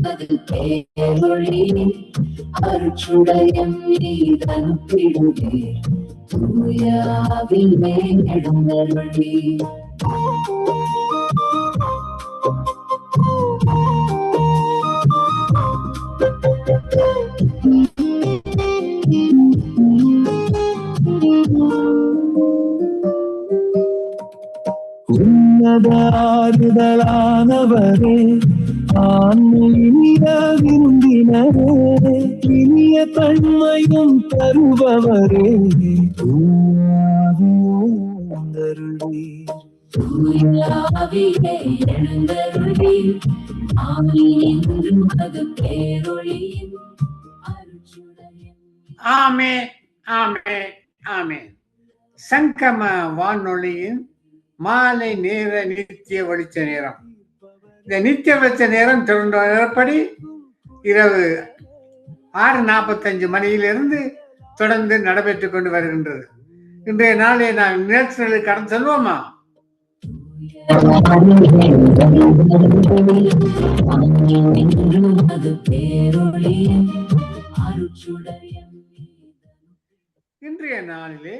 அது பேரொழி அருட்சுடயம் நீதனுப்பிடுவே தூயாவின் மேலெழுந்தருளி. உன்னதாறுதலானவரே ஆன்மீக விருந்தினரே இனிய தன்மையும் தருபவரே தூயாவிலே எழுந்தருளீர் ஆமீன் என்றும் அது பேரொழியின் அருட்சுடயம். ஆமென், ஆமென், ஆமென். சங்கம வானொலியின் மாலை நேர நித்திய வெளிச்ச நேரம். இந்த நித்திய வெளிச்ச நேரம் தொடர்ந்து வரப்படி இரவு 6:45 மணியிலிருந்து தொடர்ந்து நடைபெற்றுக் கொண்டு வருகின்றது. இன்றைய நாளை நான் நிகழ்ச்சிகளுக்கு கடந்து செல்வோமா? இன்றைய நாளிலே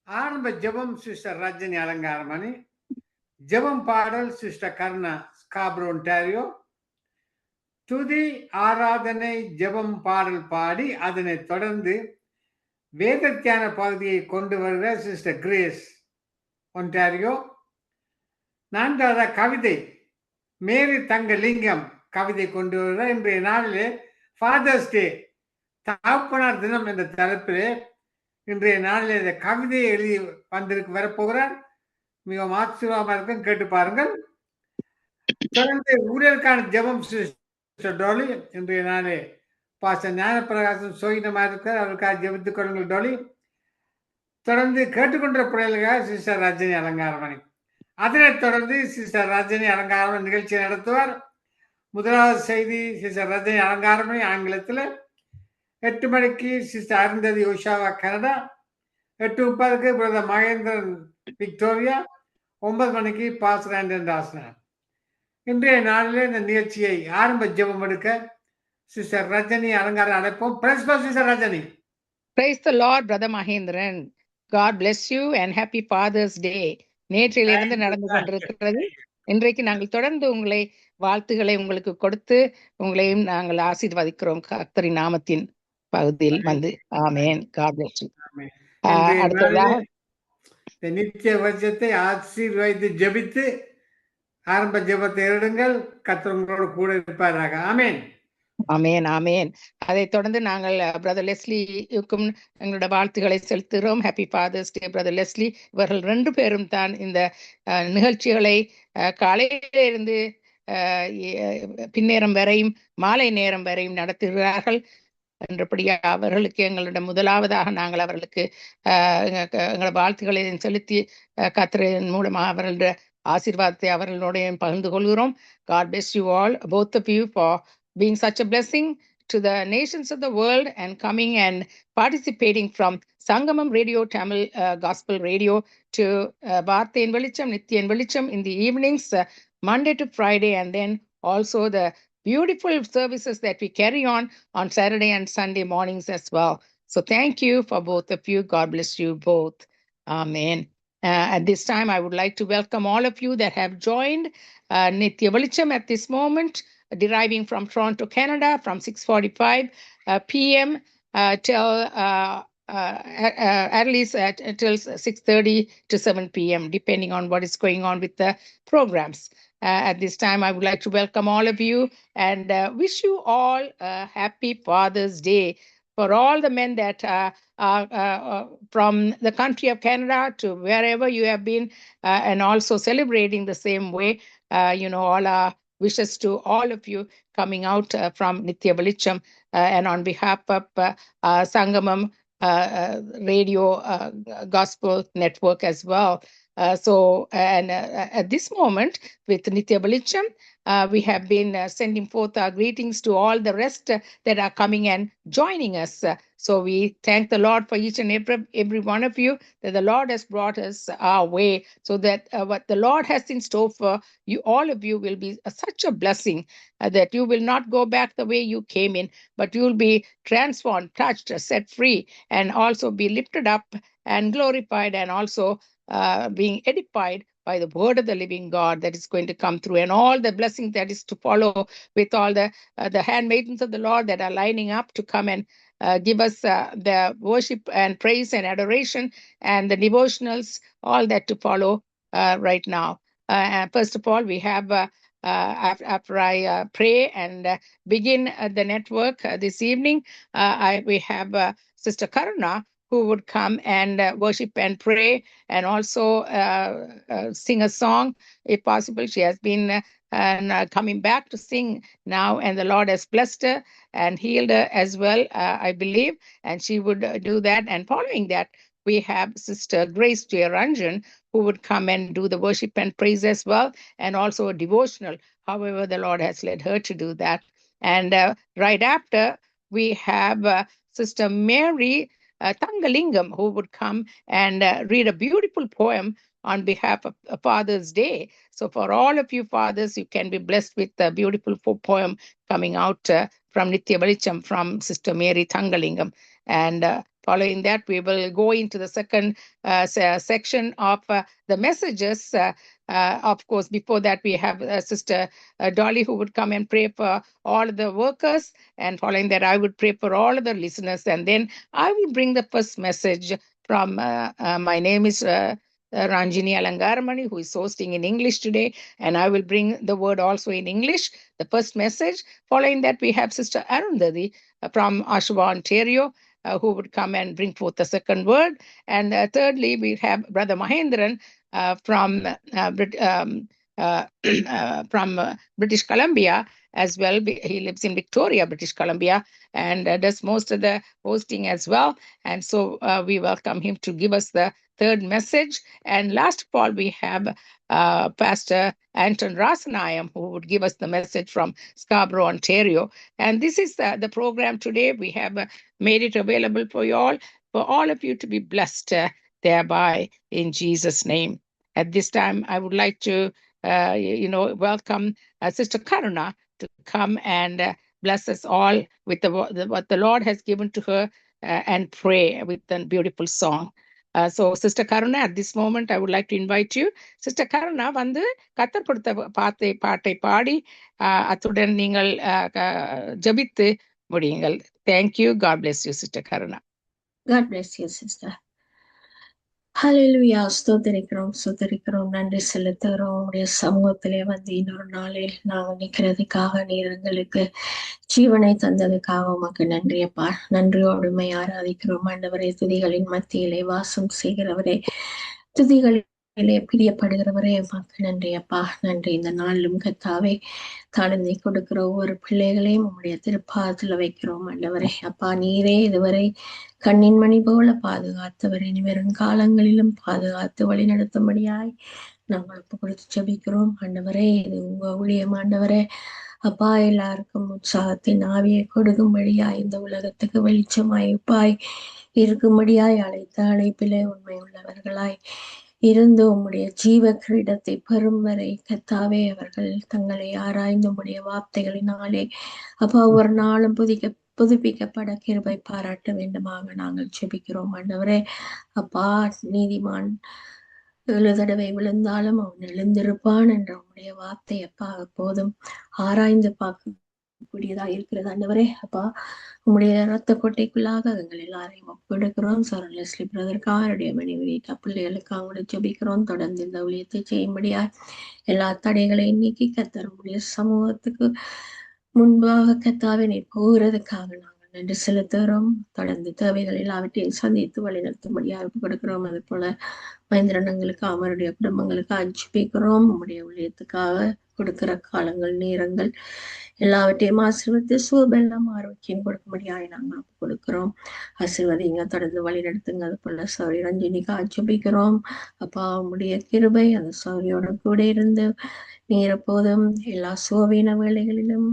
ஆரம்ப ஜெபம் சிஸ்டர் ரஜினி அலங்காரமணி, ஜெபம் பாடல் சிஸ்டர் கர்ணா ஸ்காப்ரோ ஒன்டாரியோ, துதி ஆராதனை ஜெபம் பாடல் பாடி அதனை தொடர்ந்து வேத தியான பகுதியை கொண்டு வருகிற சிஸ்டர் கிரேஸ் ஒன்டாரியோ, 4வது கவிதை மேரி தங்கலிங்கம் கவிதை கொண்டு வருகிற இன்றைய நாளிலே ஃபாதர்ஸ் டே தகப்பனார் தினம் என்ற தலைப்பிலே இன்றைய நாளில் இந்த கவிதையை எழுதி வரப்போகிறார். மிகவும் ஆச்சரியமாக இருக்கும், கேட்டு பாருங்கள். தொடர்ந்து ஊழியருக்கான ஜெபம் டோலி இன்றைய நாளே பாஸ்டர் ஞானப்பிரகாசம் சோகினமாக இருக்கிறார், அவருக்காக ஜெபித்துக் கொள்ளுங்கள் டோலி. தொடர்ந்து கேட்டுக்கொண்ட பிள்ளைகளுக்காக சிஸ்டர் ரஜினி அலங்காரமணி. அதனைத் தொடர்ந்து சிஸ்டர் ரஜினி அலங்காரமணி நிகழ்ச்சியை நடத்துவார். முதலாவது செய்தி சிஸ்டர் ரஜினி அலங்காரமணி ஆங்கிலத்தில், 8 மணிக்கு சிஸ்டர் அருந்ததி உஷாவா கனடா, 8:30க்கு பிரதர் மகேந்திரன் விக்டோரியா, 9 மணிக்கு பாஸ்டர் ஆண்டன் தாஸ்னா. இன்றைய நாளிலே இந்த நிகழ்ச்சியை ஆரம்ப ஜெபம் எடுக்க சிஸ்டர் ரஜினி அலங்காரம் அழைப்போம். Praise the Lord sister Rajini. Praise the Lord, Brother Mahendran. God bless you and happy Father's Day. நேற்றிலிருந்து நடந்து கொண்டிருக்கிறது. இன்றைக்கு நாங்கள் தொடர்ந்து உங்களை வாழ்த்துக்களை உங்களுக்கு கொடுத்து உங்களையும் நாங்கள் ஆசீர்வதிக்கிறோம் கர்த்தரின் நாமத்தின் பகுதியில் வந்து. ஆமென். God bless you. அடுத்ததாக நித்திய வச்சத்தை ஆசீர்வதித்து ஜெபித்து ஆரம்ப ஜெபத்தை எடுங்கள். கர்த்தர் உங்களோடு கூட இருப்பாராக. ஆமென், ஆமென், ஆமென். அதை தொடர்ந்து நாங்கள் பிரதர் லெஸ்லிக்கும் எங்களோட வாழ்த்துக்களை செலுத்துகிறோம். Happy father's day brother Leslie. இவர்கள் 2 பேரும் தான் இந்த நிகழ்ச்சிகளை காலையில இருந்து பின்னேரம் வரையும் மாலை நேரம் வரையும் நடத்துகிறார்கள். என்றபடியா அவர்களுக்கு எங்களோட முதலாவதாக நாங்கள் அவர்களுக்கு எங்களோட வாழ்த்துக்களை செலுத்தி கர்த்தரின் மூலமாக அவர்களோட ஆசீர்வாதத்தை அவர்களுடைய பகிர்ந்து கொள்கிறோம். God bless you all, both of you, for being such a blessing to the nations of the world and coming and participating from Sangamam Radio, Tamil Gospel Radio, to Vaarthayin Velicham, Nithiyan Velicham in the evenings, Monday to Friday, and then also the beautiful services that we carry on Saturday and Sunday mornings as well. So thank you for both of you. God bless you both. Amen. At this time, I would like to welcome all of you that have joined Nitya Velicham at this moment, deriving from Toronto, Canada, from 6:45 p.m. Till at least till 6:30 to 7 p.m., depending on what is going on with the programs. At this time, I would like to welcome all of you and wish you all a happy Father's Day. For all the men that are from the country of Canada to wherever you have been, and also celebrating the same way, all our wishes to all of you coming out from Nitya Velicham, and on behalf of Sangamam Radio Gospel Network as well. At this moment, with Nitya Balicham, we have been sending forth our greetings to all the rest that are coming and joining us. So we thank the Lord for each and every one of you, that the Lord has brought us our way, so that what the Lord has in store for you, all of you, will be such a blessing, that you will not go back the way you came in, but you will be transformed, touched, set free, and also be lifted up and glorified, and also being edified by the word of the living God that is going to come through, and all the blessings that is to follow, with all the handmaidens of the Lord that are lining up to come and give us the worship and praise and adoration, and the devotionals, all that to follow right now. First of all, we have after I pray and begin the network this evening, we have Sister Karuna, who would come and worship and pray, and also sing a song if possible. She has been coming back to sing now, and the Lord has blessed her and healed her as well, I believe, and she would do that. And following that, we have Sister Grace Jayaranjan, who would come and do the worship and praise as well, and also a devotional, however the Lord has led her to do that. And right after, we have Sister Mary Tangalingam, who would come and read a beautiful poem on behalf of Father's Day. So for all of you fathers, you can be blessed with a beautiful poem coming out from Nitya Balicham, from Sister Mary Tangalingam. And following that, we will go into the second section of the messages. Of course, before that, we have Sister Dolly, who would come and pray for all the workers. And following that, I would pray for all of the listeners. And then I will bring the first message from my name is Ranjini Alangaramani, who is hosting in English today. And I will bring the word also in English, the first message. Following that, we have Sister Arundhati from Oshawa, Ontario, who would come and bring forth the second word. And thirdly, we have Brother Mahendran from British Columbia as well. He lives in Victoria, British Columbia, and does most of the hosting as well. And so we welcome him to give us the third message. And last of all, we have Pastor Anton Rasanayam, who would give us the message from Scarborough, Ontario. And this is the program today. We have made it available for all of you to be blessed thereby, in Jesus' name. At this time, I would like to welcome Sister Karuna to come and bless us all with what the Lord has given to her, and pray with a beautiful song. So Sister Karuna, at this moment, I would like to invite you. Sister Karuna, வந்து கத்தர் கொடுத்த பாட்டை பாடி அத்துடன் நீங்கள் ஜபித்து முடியுங்கள். Thank you. God bless you, Sister Karuna. God bless you, sister. ஹல்லேலூயா. ஸ்தோத்திரிக்கிறோம், நன்றி செலுத்துகிறோம். உடைய சமூகத்திலே வந்து இன்னொரு நாளில் நாங்கள் நிற்கிறதுக்காக, நீர் எங்களுக்கு ஜீவனை தந்ததுக்காக உமக்கு நன்றியப்பா. நன்றியோடுமை ஆராதிக்கிறோம் ஆண்டவரே. துதிகளின் மத்தியிலே வாசம் செய்கிறவரே, துதிகளிலே பிரியப்படுகிறவரே, உமக்கு நன்றியப்பா. நன்றி. இந்த நாளிலும் கத்தாவே தாழ்ந்தை கொடுக்கிற ஒவ்வொரு பிள்ளைகளையும் உம்முடைய திருப்பாதத்துல வைக்கிறோம் ஆண்டவரே. அப்பா, நீரே இதுவரை கண்ணின் மணி போல பாதுகாத்தவரை இனி வரும் காலங்களிலும் பாதுகாத்து வழி நடத்தும்படியாய் நாங்கள் ஒப்பு கொடுத்து ஜெபிக்கிறோம் ஆண்டவரே. இது உங்க ஊழியம் ஆண்டவரே. அப்பா, எல்லாருக்கும் உற்சாகத்தின் ஆவியை கொடுக்கும்படியாய், இந்த உலகத்துக்கு வெளிச்சமாய் உப்பாய் இருக்கும்படியாய் அழைத்த அழைப்பிலே உண்மை உள்ளவர்களாய் இருந்து உம்முடைய ஜீவ கிரீடத்தை பெறும் வரை கத்தாவே அவர்கள் தங்களை ஆராய்ந்து உம்முடைய வார்த்தைகளினாலே அப்பா ஒரு நாளும் புதுப்பிக்கப்பட கிருபை பாராட்ட வேண்டுமாக நாங்கள் ஜெபிக்கிறோம் ஆண்டவரே. அப்பா, நீதிமான் 7 தடவை விழுந்தாலும் அவன் எழுந்திருப்பான் என்ற உம்முடைய வார்த்தை அப்பா எப்போதும் ஆராய்ந்து பார்க்கக்கூடியதா இருக்கிறது ஆண்டவரே. அப்பா, உம்முடைய ரத்த கொட்டைக்குள்ளாக எங்கள் எல்லாரையும் ஒப்பெடுக்கிறோம். சார் லெஸ்லி பிரதற்காக, அவருடைய மனைவி பிள்ளைகளுக்கு அவங்களை ஜெபிக்கிறோம். தொடர்ந்து இந்த ஊழியத்தை செய்யும்படியா எல்லா தடைகளையும் நீக்கி கத்தர் உம்முடைய சமூகத்துக்கு முன்பாக கத்தாவே நீர் போகிறதுக்காக நாங்கள் நன்றி செலுத்துகிறோம். தொடர்ந்து தேவைகள் எல்லாவற்றையும் சந்தித்து வழிநடத்தும்படியாக கொடுக்கிறோம். அது போல மகேந்திரனங்களுக்கு அவருடைய குடும்பங்களுக்கு ஜெபிக்கிறோம். உம்முடைய ஊழியத்துக்காக கொடுக்கிற காலங்கள் நேரங்கள் எல்லாவற்றையும் ஆசீர்வதித்து சுகபெல்லாம் ஆரோக்கியம் கொடுக்கும்படியாய் நாங்கள் ஒப்பு கொடுக்கிறோம். ஆசீர்வதிங்க, தொடர்ந்து வழி நடத்துங்க. அது போல சௌரி ரஞ்சினிக்கு ஆட்சேபிக்கிறோம். அப்பா உம்முடைய கிருபை அந்த சௌரியோட கூட இருந்து நீரப்போதும் எல்லா சுகவீன வேலைகளிலும்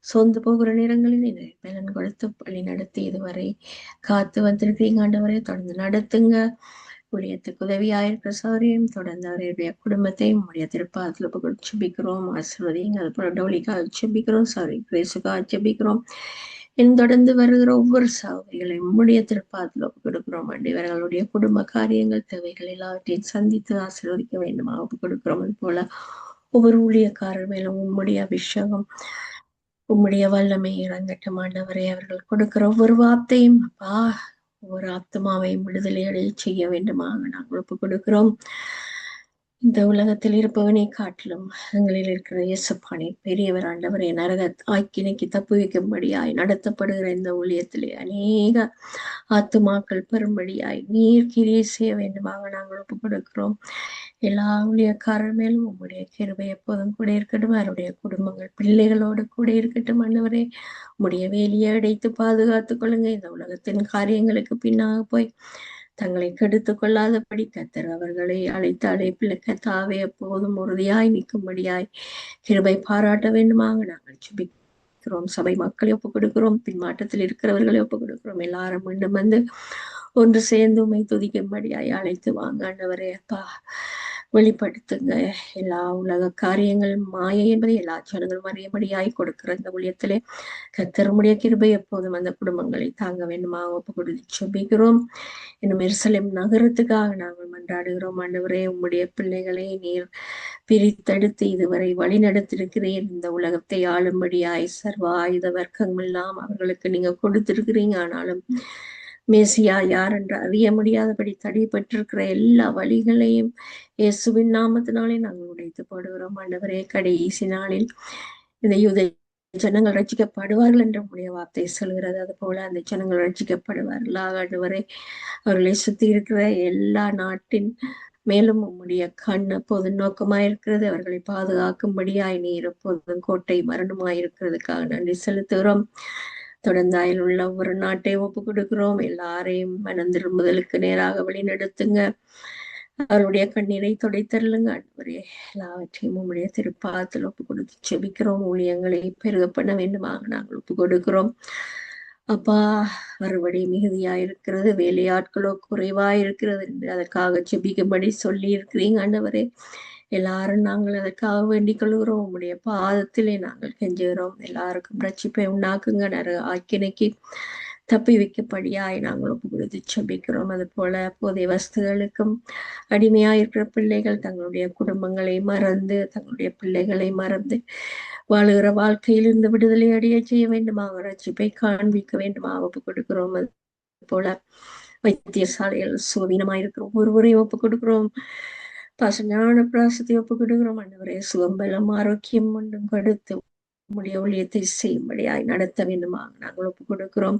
சொந்து போகிற நேரங்களில் இதை பலன் கொடுத்து வழி நடத்தி இதுவரை காத்து வந்திருக்கீங்க. ஆண்டவரை தொடர்ந்து நடத்துங்க. ஊழியத்துக்கு உதவியாயிருக்கிற சௌரியம் தொடர்ந்து அவருடைய குடும்பத்தையும் உடைய திருப்பாதத்தில் சுபிக்கிறோம். ஆசிர்வதிங்க. அது போல டோலிக்காக சுபிக்கிறோம். சௌரி கிரேசுக்காக சுபிக்கிறோம். தொடர்ந்து வருகிற ஒவ்வொரு சௌகரியங்களையும் உம்முடைய திருப்பாதத்தில் ஒப்பு கொடுக்கிறோம். இவர்களுடைய குடும்ப காரியங்கள் தேவைகள் எல்லாவற்றையும் சந்தித்து ஆசீர்வதிக்க வேண்டுமா ஒப்பு கொடுக்கிறோம். அது போல ஒவ்வொரு ஊழியக்காரர் மேலும் உம்முடைய அபிஷேகம் உம்முடைய வல்லமை இறங்கட்டும். ஆண்டவரை அவர்கள் கொடுக்கிற ஒவ்வொரு வார்த்தையும் அப்பா ஒவ்வொரு ஆத்மாவையும் விடுதலை அடைய செய்ய வேண்டுமாக நாங்கள் ஒப்பு கொடுக்கிறோம். இந்த உலகத்தில் இருப்பவனை காட்டிலும் எங்களில் இருக்கிற இயேசுப்பானை பெரியவர். ஆண்டவரை நரக ஆக்கினைக்கு தப்பு வைக்கும்படியாய் நடத்தப்படுகிற இந்த ஊழியத்திலே அநேக ஆத்துமாக்கள் பெறும்படியாய் நீர் கிரியை செய்ய வேண்டுமாக நாங்கள் ஒப்பு கொடுக்கிறோம். எல்லா ஊழியக்காரர் மேலும் உங்களுடைய கிருபை எப்போதும் கூட இருக்கட்டும். அவருடைய குடும்பங்கள் பிள்ளைகளோடு கூட இருக்கட்டும். ஆண்டவரே உம்முடைய வேலியை அடைத்து பாதுகாத்துக் கொள்ளுங்க. இந்த உலகத்தின் காரியங்களுக்கு பின்னாக போய் தங்களை கெடுத்துக் கொள்ளாதபடி கர்த்தர் அவர்களை அழைத்து அழைப்பில் கர்த்தாவே எப்போதும் உறுதியாய் நிற்கும்படியாய் கிருபை பாராட்ட வேண்டுமாக நாங்கள் சுபிக்கிறோம். சபை மக்களை ஒப்புக் கொடுக்கிறோம். பின்மாற்றத்தில் இருக்கிறவர்களை ஒப்புக் கொடுக்கிறோம். எல்லாரும் மீண்டும் வந்து ஒன்று சேர்ந்து உண்மை துதிக்கும்படியாய் அழைத்து வாங்க. ஆண்டவரே அப்பா வெளிப்படுத்துங்க. எல்லா உலக காரியங்கள் மாயை என்பதை எல்லா ஜனங்களும் அறியபடியாய் கொடுக்கிற இந்த ஊழியத்திலே கர்த்தருடைய கிருபை எப்போதும் அந்த குடும்பங்களை தாங்க வேண்டுமாக ஒப்பு கொடுத்து சுபிக்கிறோம். இன்னும் எருசலேம் நகரத்துக்காக நாங்கள் மன்றாடுகிறோம். ஆண்டவரே உம்முடைய பிள்ளைகளை நீர் பிரித்தெடுத்து இதுவரை வழி நடத்திருக்கிறேன். இந்த உலகத்தை ஆளும்படியாய் சர்வ ஆயுத வர்க்கங்கள் எல்லாம் அவர்களுக்கு நீங்க கொடுத்திருக்கிறீங்க. ஆனாலும் மேசியா யார் என்று அறிய முடியாதபடி தடைப்பட்டிருக்கிற எல்லா வழிகளையும் இயேசுவின் நாமத்தினாலே நாங்கள் உடைத்து போடுகிறோம். ஆண்டவரே கடைசி நாளில் இந்த யூத ஜனங்கள் ரட்சிக்கப்படுவார்கள் என்ற உடைய வார்த்தை சொல்கிறது. அது போல அந்த ஜனங்கள் ரட்சிக்கப்படுவார்களாக. ஆண்டவரே அவர்களை சுத்தி இருக்கிற எல்லா நாட்டின் மேலும் உம்முடைய கண் அப்போது நோக்கமாயிருக்கிறது. அவர்களை பாதுகாக்கும்படியாய் நீர் எப்போதும் கோட்டை மரணமாயிருக்கிறதுக்காக நன்றி செலுத்துகிறோம். தொடர்ந்தாயில் உள்ள ஒவ்வொரு நாட்டை ஒப்பு கொடுக்கிறோம். எல்லாரையும் மனம் திரும்புதலுக்கு நேராக வழி நடத்துங்க. அவருடைய கண்ணீரை துடைத்தருளுங்க. ஆண்டவரே எல்லாவற்றையும் உம்முடைய திருப்பாதத்தில் ஒப்பு கொடுத்து செபிக்கிறோம். ஊழியங்களை பெருக பண்ண வேண்டுமாக நாங்கள் ஒப்பு கொடுக்கிறோம். அப்பா மறுபடி மிகுதியாயிருக்கிறது, வேலையாட்களோ குறைவாயிருக்கிறது என்று அதற்காக செபிக்கும்படி சொல்லி இருக்கிறீங்க. ஆண்டவரே எல்லாரும் நாங்கள் அதற்காக வேண்டிக் கொள்கிறோம். உம்முடைய பாதத்திலே நாங்கள் கெஞ்சுகிறோம். எல்லாருக்கும் ரட்சிப்பை உண்டாக்குங்க. ஆக்கினைக்கு தப்பி வைக்கப்படியாய் நாங்கள் ஒப்பு கொடுத்து செபிக்கிறோம். அது போல போதைய வஸ்துகளுக்கும் அடிமையாயிருக்கிற பிள்ளைகள் தங்களுடைய குடும்பங்களை மறந்து தங்களுடைய பிள்ளைகளை மறந்து வாழுகிற வாழ்க்கையிலிருந்து விடுதலை அடைய செய்ய வேண்டுமாக ரட்சிப்பை காண்பிக்க வேண்டுமாக ஒப்பு கொடுக்கிறோம். அது போல வைத்தியசாலைகள் சுவீனமாயிருக்கிற ஒவ்வொருவரையும் ஒப்பு கொடுக்கிறோம். ஞான பிராசத்தை ஒப்பு கொடுக்கிறோம். ஆண்டவரே சுகம்பலம் ஆரோக்கியம் ஒன்றும் கொடுத்து உம்முடைய ஊழியத்தை செய்யும்படியாய் நடத்த வேண்டுமாக நாங்கள் ஒப்பு கொடுக்கிறோம்.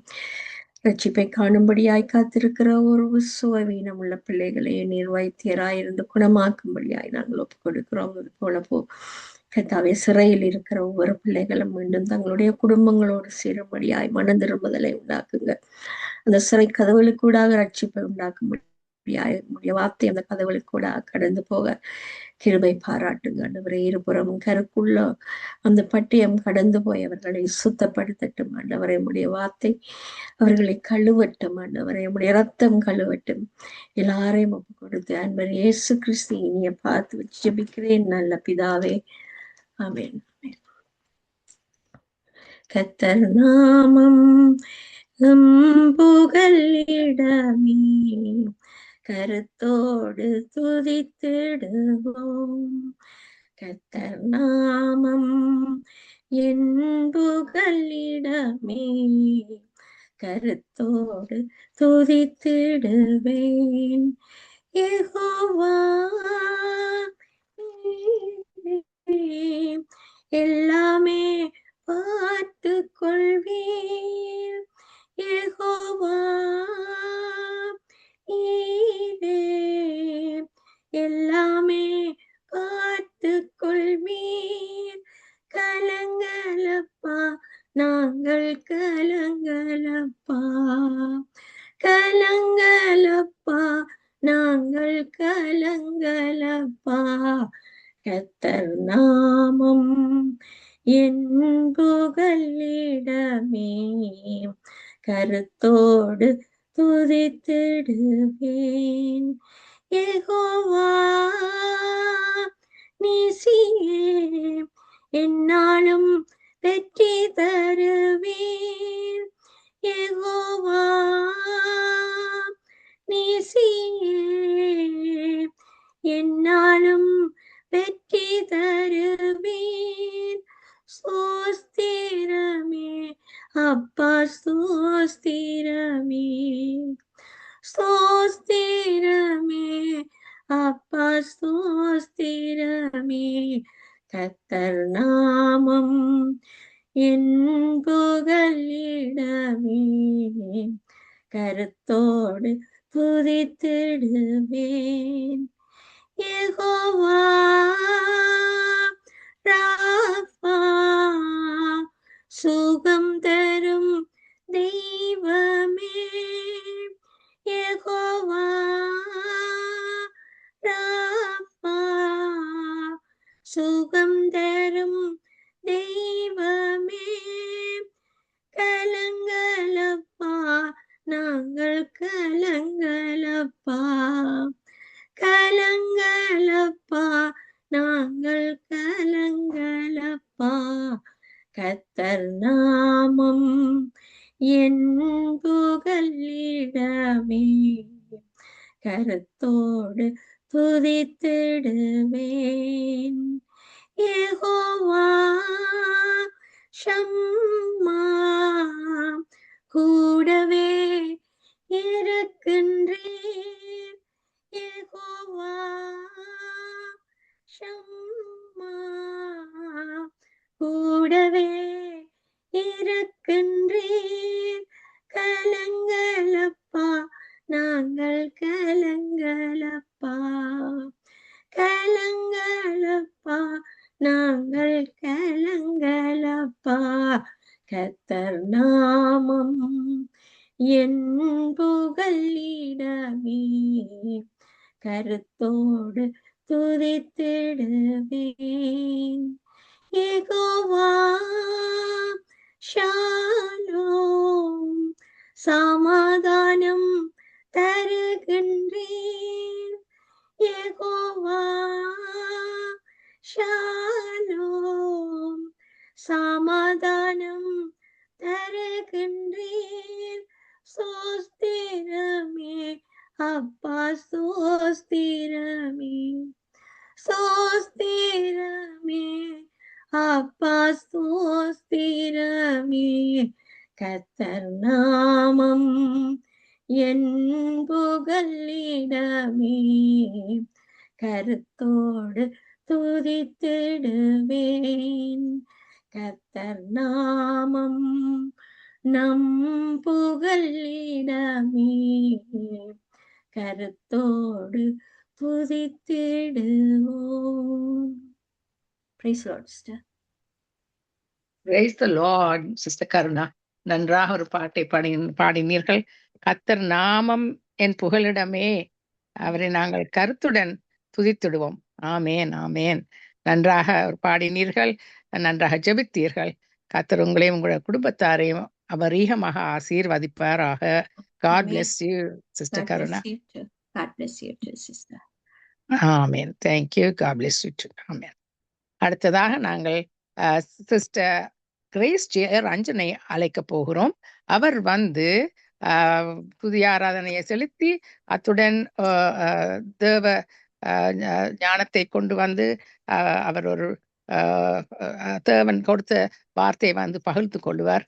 ரட்சிப்பை காணும்படியாய் காத்திருக்கிற ஒரு சுகவீனம் உள்ள பிள்ளைகளை நீர் வைத்தியராயிருந்து குணமாக்கும்படியாய் நாங்கள் ஒப்பு கொடுக்கிறோம். அது போல கர்த்தாவே சிறையில் இருக்கிற ஒவ்வொரு பிள்ளைகளும் மீண்டும் தங்களுடைய குடும்பங்களோடு சேரும்படியாய் மனம் திரும்புதலை உண்டாக்குங்க. அந்த சிறை கதவுகளுக்கூடாக ரட்சிப்பை உண்டாக்கும்படி உடைய வார்த்தை அந்த கதவுகளுக்கூட கடந்து போக கிருபை பாராட்டுங்க. ஆண்டவரே இருபுறமும் கருக்குள்ள அந்த பட்டியம் கடந்து போய் அவர்களை சுத்தப்படுத்தட்டும். ஆண்டவரே உடைய வார்த்தை அவர்களை கழுவட்டும். ஆண்டவரே உடைய ரத்தம் கழுவட்டும். எல்லாரையும் ஒப்பு கொடுத்து அன்பர் இயேசு கிறிஸ்து இனிய பார்த்து வச்சு ஜெபிக்கிறேன் நல்ல பிதாவே, ஆமென். கர்த்தர் நாமம் புகலிடமே கருத்தோடு துதித்திடுவோம். கர்த்தர் நாமம் என் புகலிடமே கருத்தோடு துதித்திடுவேன். யெகோவா எல்லாமே பார்த்து கொள்வீர். யெகோவா எல்லாமே பார்த்து கொள்வீர். நாங்கள் கலங்கலப்பா கலங்கலப்பா நாங்கள் கலங்கலப்பா கர்த்தர் நாமம் என் புகலிடமே கருத்தோடு துதித்திடுவேன் யெகோவா நீசியே என்னாலும் வெற்றி தருவேன் யெகோவா நீசியே என்னாலும் வெற்றி தருவேன் ஸ்தோத்திரமே அப்பா ஸ்தோத்திரமே ஸ்தோத்திரமே அப்பா ஸ்தோத்திரமே கர்த்தர் நாமம் என் புகலிடமே கருத்தோடு துதித்திடுவேன் யெகோவா ராஃபா சுகம் தரும் தெய்வமே யெகோவா ராஃபா சுகம் தரும் தெய்வமே கலங்கலப்பா நாங்கள் கலங்கலப்பா கலங்கலப்பா நாங்கள் கலங்கலப்பா கர்த்தர் நாமம் என் புகலிடமே கருத்தோடு துதித்திடுவேன் யெகோவா ஷம்மா கூடவே இருக்கின்றேன் யெகோவா ஷம்மா கூடவே இருக்கின்றேன் கலங்கலப்பா நாங்கள் கலங்கலப்பா கலங்கலப்பா நாங்கள் கலங்கலப்பா கர்த்தர் நாமம் என் புகலிடமே கருத்தோடு துதித்திடுவேன் யெகோவா ஷாலோம் சமாதானம் தருகின்றேன் யெகோவா ஷாலோம் சமாதானம் தருகின்றேன் சோஸ்திரமே அப்பா சோஸ்திரமே சோஸ்திரமே அப்பா சோஸ்திரமே கர்த்தர் நாமம் என் புகலிடமே கருத்தோடு துதித்திடுவேன் கர்த்தர் நாமம் நம் புகலிடமே கருத்தோடு துதித்திடுவோம். Praise the Lord, sister. Praise the Lord, Sister Karuna. நன்றாக ஒரு பாட்டை பாடினீர்கள். கர்த்தர் நாமம் என் புகலிடமே, அவரை நாங்கள் கருத்துடன் துதித்திடுவோம். ஆமேன் ஆமேன். நன்றாக ஒரு பாடினீர்கள், நன்றாக ஜெபித்தீர்கள். கர்த்தர் உங்களையும் உங்களுடைய குடும்பத்தாரையும் அபரீகமாக ஆசீர்வதிப்பாராக. God bless you, Sister Karuna. God bless you too, sister. Amen. Thank you. God bless you too. Amen. அடுத்ததாக நாங்கள் சிஸ்டர் கிரேஸ் ஜே ரஞ்சனை அழைக்க போகிறோம். அவர் வந்து துதி ஆராதனையை செலுத்தி அத்துடன் தேவ ஞானத்தை கொண்டு வந்து அவர் ஒரு தேவன் கொடுத்த வார்த்தையை வந்து பகிர்ந்து கொள்வார்.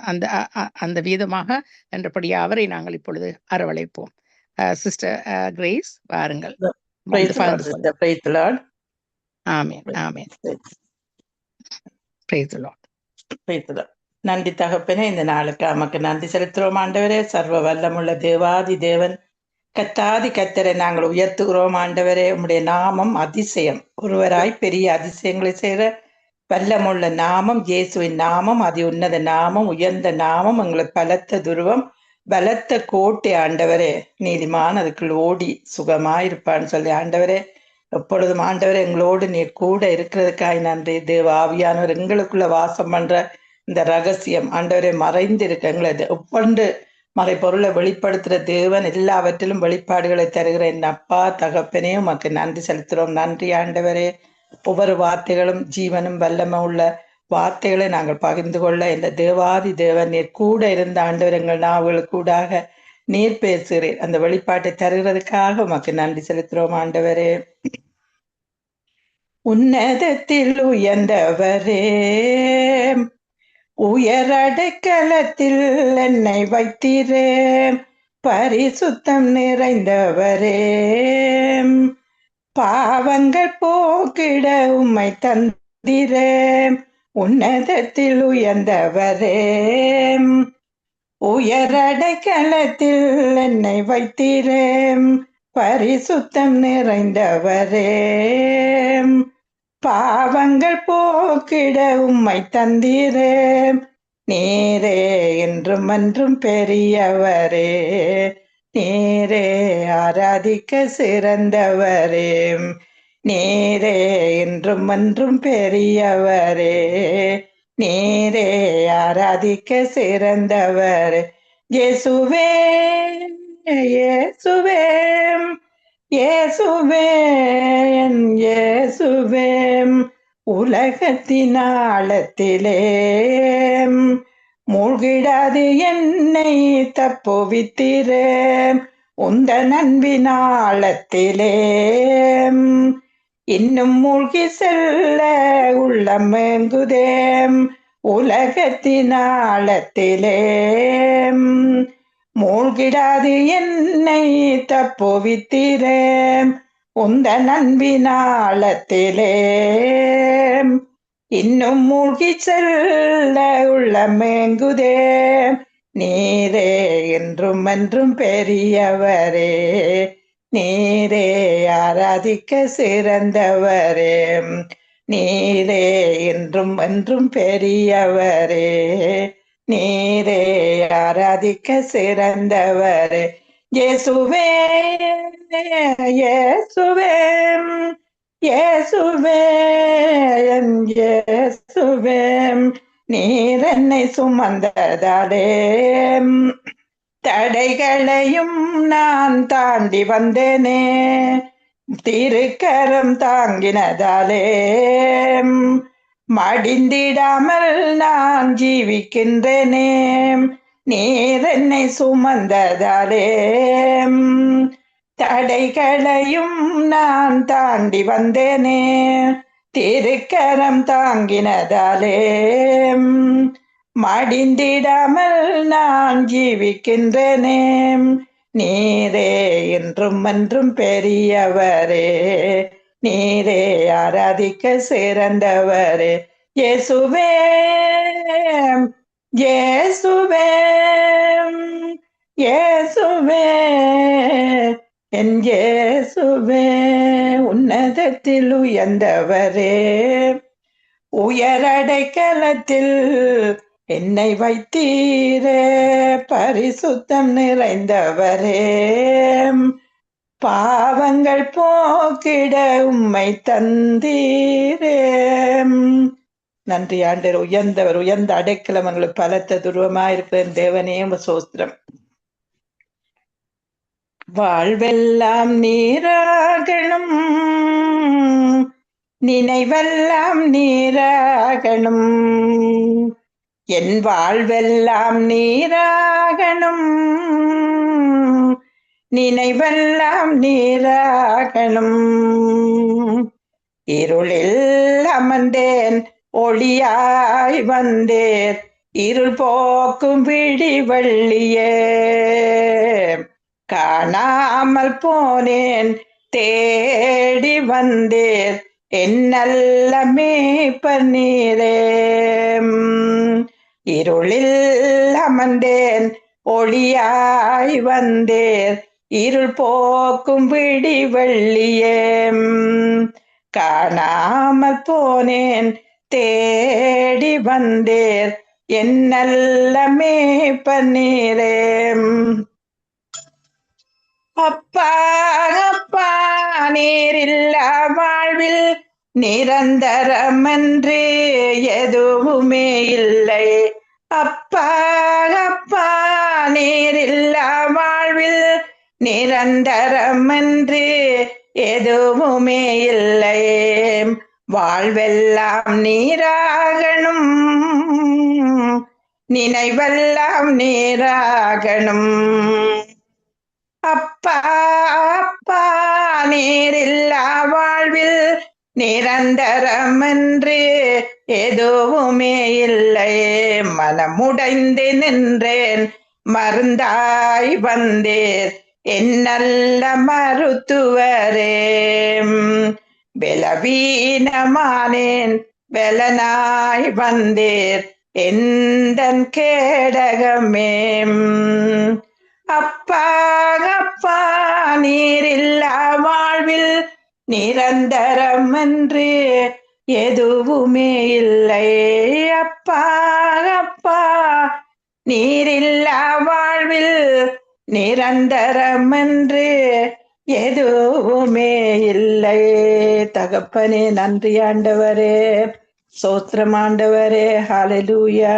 அந்த அந்த வீதமாக என்றபடியே அவரை நாங்கள் இப்பொழுது அரவழைப்போம். சிஸ்டர் கிரேஸ், வாருங்கள். ஆமென் ஆமென். Praise the Lord. நன்றி தகப்பனே, இந்த நாளுக்கு நமக்கு நன்றி செலுத்துகிறோம் ஆண்டவரே. சர்வ வல்லமுள்ள தேவாதி தேவன் கத்தாதி கத்தரை நாங்கள் உயர்த்துகிறோம் ஆண்டவரே. உம்முடைய நாமம் அதிசயம். ஒருவராய் பெரிய அதிசயங்களை செய்கிற வல்லமுள்ள நாமம் இயேசுவின் நாமம், அதி உன்னத நாமம், உயர்ந்த நாமம், எங்களுக்கு பலத்த துருவம், பலத்த கோட்டை. ஆண்டவரே, நீதிமான் அதுக்குள் ஓடி சுகமாயிருப்பான்னு சொல்லி, ஆண்டவரே எப்பொழுதும் ஆண்டவரே எங்களோடு நீர் கூட இருக்கிறதுக்காய் நன்றி. தேவ ஆவியானவர் எங்களுக்குள்ள வாசம் பண்ற இந்த ரகசியம் ஆண்டவரே மறைந்து இருக்க எங்களை ஒவ்வொன்று மறைபொருளை வெளிப்படுத்துற தேவன், எல்லாவற்றிலும் வெளிப்பாடுகளை தருகிற என் அப்பா தகப்பனே உமக்கு நன்றி செலுத்துகிறோம். நன்றி ஆண்டவரே. ஒவ்வொரு வார்த்தைகளும் ஜீவனும் வல்லமை உள்ள வார்த்தைகளை நாங்கள் பகிர்ந்து கொள்ள இந்த தேவாதி தேவன் நீர் கூட இருந்த ஆண்டவர் எங்கள் நாவல்களுக்கு கூடாக நீர் பேசுகிறேன். அந்த வெளிப்பாட்டை தருகிறதுக்காக உமக்கு நன்றி செலுத்துகிறோம் ஆண்டவரே. உன்னதத்தில் உயர்ந்தவரே, உயரடைக்கலத்தில் என்னை வைத்தீரே, பரிசுத்தம் நிறைந்தவரே, பாவங்கள் போக்கிட உம்மை தந்திரே. உன்னதத்தில் உயர்ந்தவரே, உயரடைக்கலத்தில் என்னை வைத்தீரே, பரிசுத்தம் நிறைந்தவரே, பாவங்கள் போக்கிட உம்மை தந்தீரே. நீரே என்றும் என்றும் பெரியவரே, நீரே ஆராதிக்க சிறந்தவரே, நீரே என்றும் என்றும் பெரியவரே, நீரே ஆராதிக்க சிறந்தவரே. இயேசுவே இயேசுவே இயேசுவே என் இயேசுவே, உலகத்தின் ஆழத்திலே மூழ்கிடாது என்னை தப்புவித்திரே. உந்தன் அன்பின் ஆழத்திலே இன்னும் மூழ்கி செல்ல உள்ளம் ஏங்குதே. உலகத்தின் ஆழத்திலே மூழ்கிடாது என்னை தப்புவித்திரே. உந்தன் அன்பின் ஆழத்திலே இன்னும் மூழ்கி செல்ல உள்ளமேங்குதே. நீரே என்றும் என்றும் பெரியவரே, நீரே ஆராதிக்க சிறந்தவரே, நீரே என்றும் என்றும் பெரியவரே, நீரே ஆராதிக்க சிறந்தவரே. இயேசுவே இயேசுவே இயேசுவே என் இயேசுவே, நீர் என்னை சுமந்ததாலே தடைகளையும் நான் தாண்டி வந்தேனே. திருக்கரம் தாங்கினதாலே மடிந்திடாமல் நான் ஜீவிக்கின்றேனே. நீர் என்னை சுமந்ததாலே தடைகளையும் நான் தாண்டி வந்தேனே. திருக்கரம் தாங்கினதாலே மடிந்திடாமல் நான் ஜீவிக்கின்றேனே. நீரே என்றும் என்றும் பெரியவரே, நீரே ஆராதிக்க சிறந்தவரே. இயேசுவே இயேசுவே இயேசுவே என் இயேசுவே, உன்னதத்தில் உயர்ந்தவரே, உயரடைக்கலத்தில் என்னை வைத்தீரே. பரிசுத்தம் நிறைந்தவரே, பாவங்கள் போக்கிட உம்மை தந்தீரே. நன்றி ஆண்டவர். உயர்ந்தவர், உயர்ந்த அடைக்கலம் எங்களுக்கு பலத்த துருவமாயிருக்கிற தேவனே சோஸ்திரம். வாழ்வெல்லாம் நீராகணும், நினைவெல்லாம் நீராகணும், என் வாழ்வெல்லாம் நீராகணும், நினைவெல்லாம் நீராகணும். இருளில் அமர்ந்தேன் ஒளியாய் வந்தேன், இருள் போக்கும் விடிவெள்ளியே. காணாமல் போனேன் தேடி வந்தேன், என் நல்ல மேய்ப்பர் நீரே. இருளில் அமர்ந்தேன் ஒளியாய் வந்தேன், இருள் போக்கும் விடிவெள்ளியே. காணாமல் போனேன் தேடி வந்தேர் என் நல்ல மேய்ப்பனீரே. அப்பா அப்பா நீரில்லா வாழ்வில் நிரந்தரமென்று எதுவுமே இல்லை. அப்பா அப்பா நீரில்லா வாழ்வில் நிரந்தரமென்று எதுவுமே இல்லை. வாழ்வெல்லாம் நீராகணும், நினைவெல்லாம் நீராகணும். அப்பா அப்பா நீரில்லா வாழ்வில் நிரந்தரமென்று எதுவுமே இல்லை. மனமுடைந்து நின்றேன், மருந்தாய் வந்தேர் என் நல்ல மருத்துவரே. பலவீனமானேன், பலனாய் வந்தேர் எந்தன் கேடகமே. அப்பா அப்பா நீரில்லா வாழ்வில் நிரந்தரமென்று எதுவுமே இல்லை. அப்பா அப்பா நீரில்லா வாழ்வில் நிரந்தரமென்று எதுவுமே இல்லை. தகப்பனே நன்றி ஆண்டவரே, சோத்திரம் ஆண்டவரே, ஹல்லேலூயா.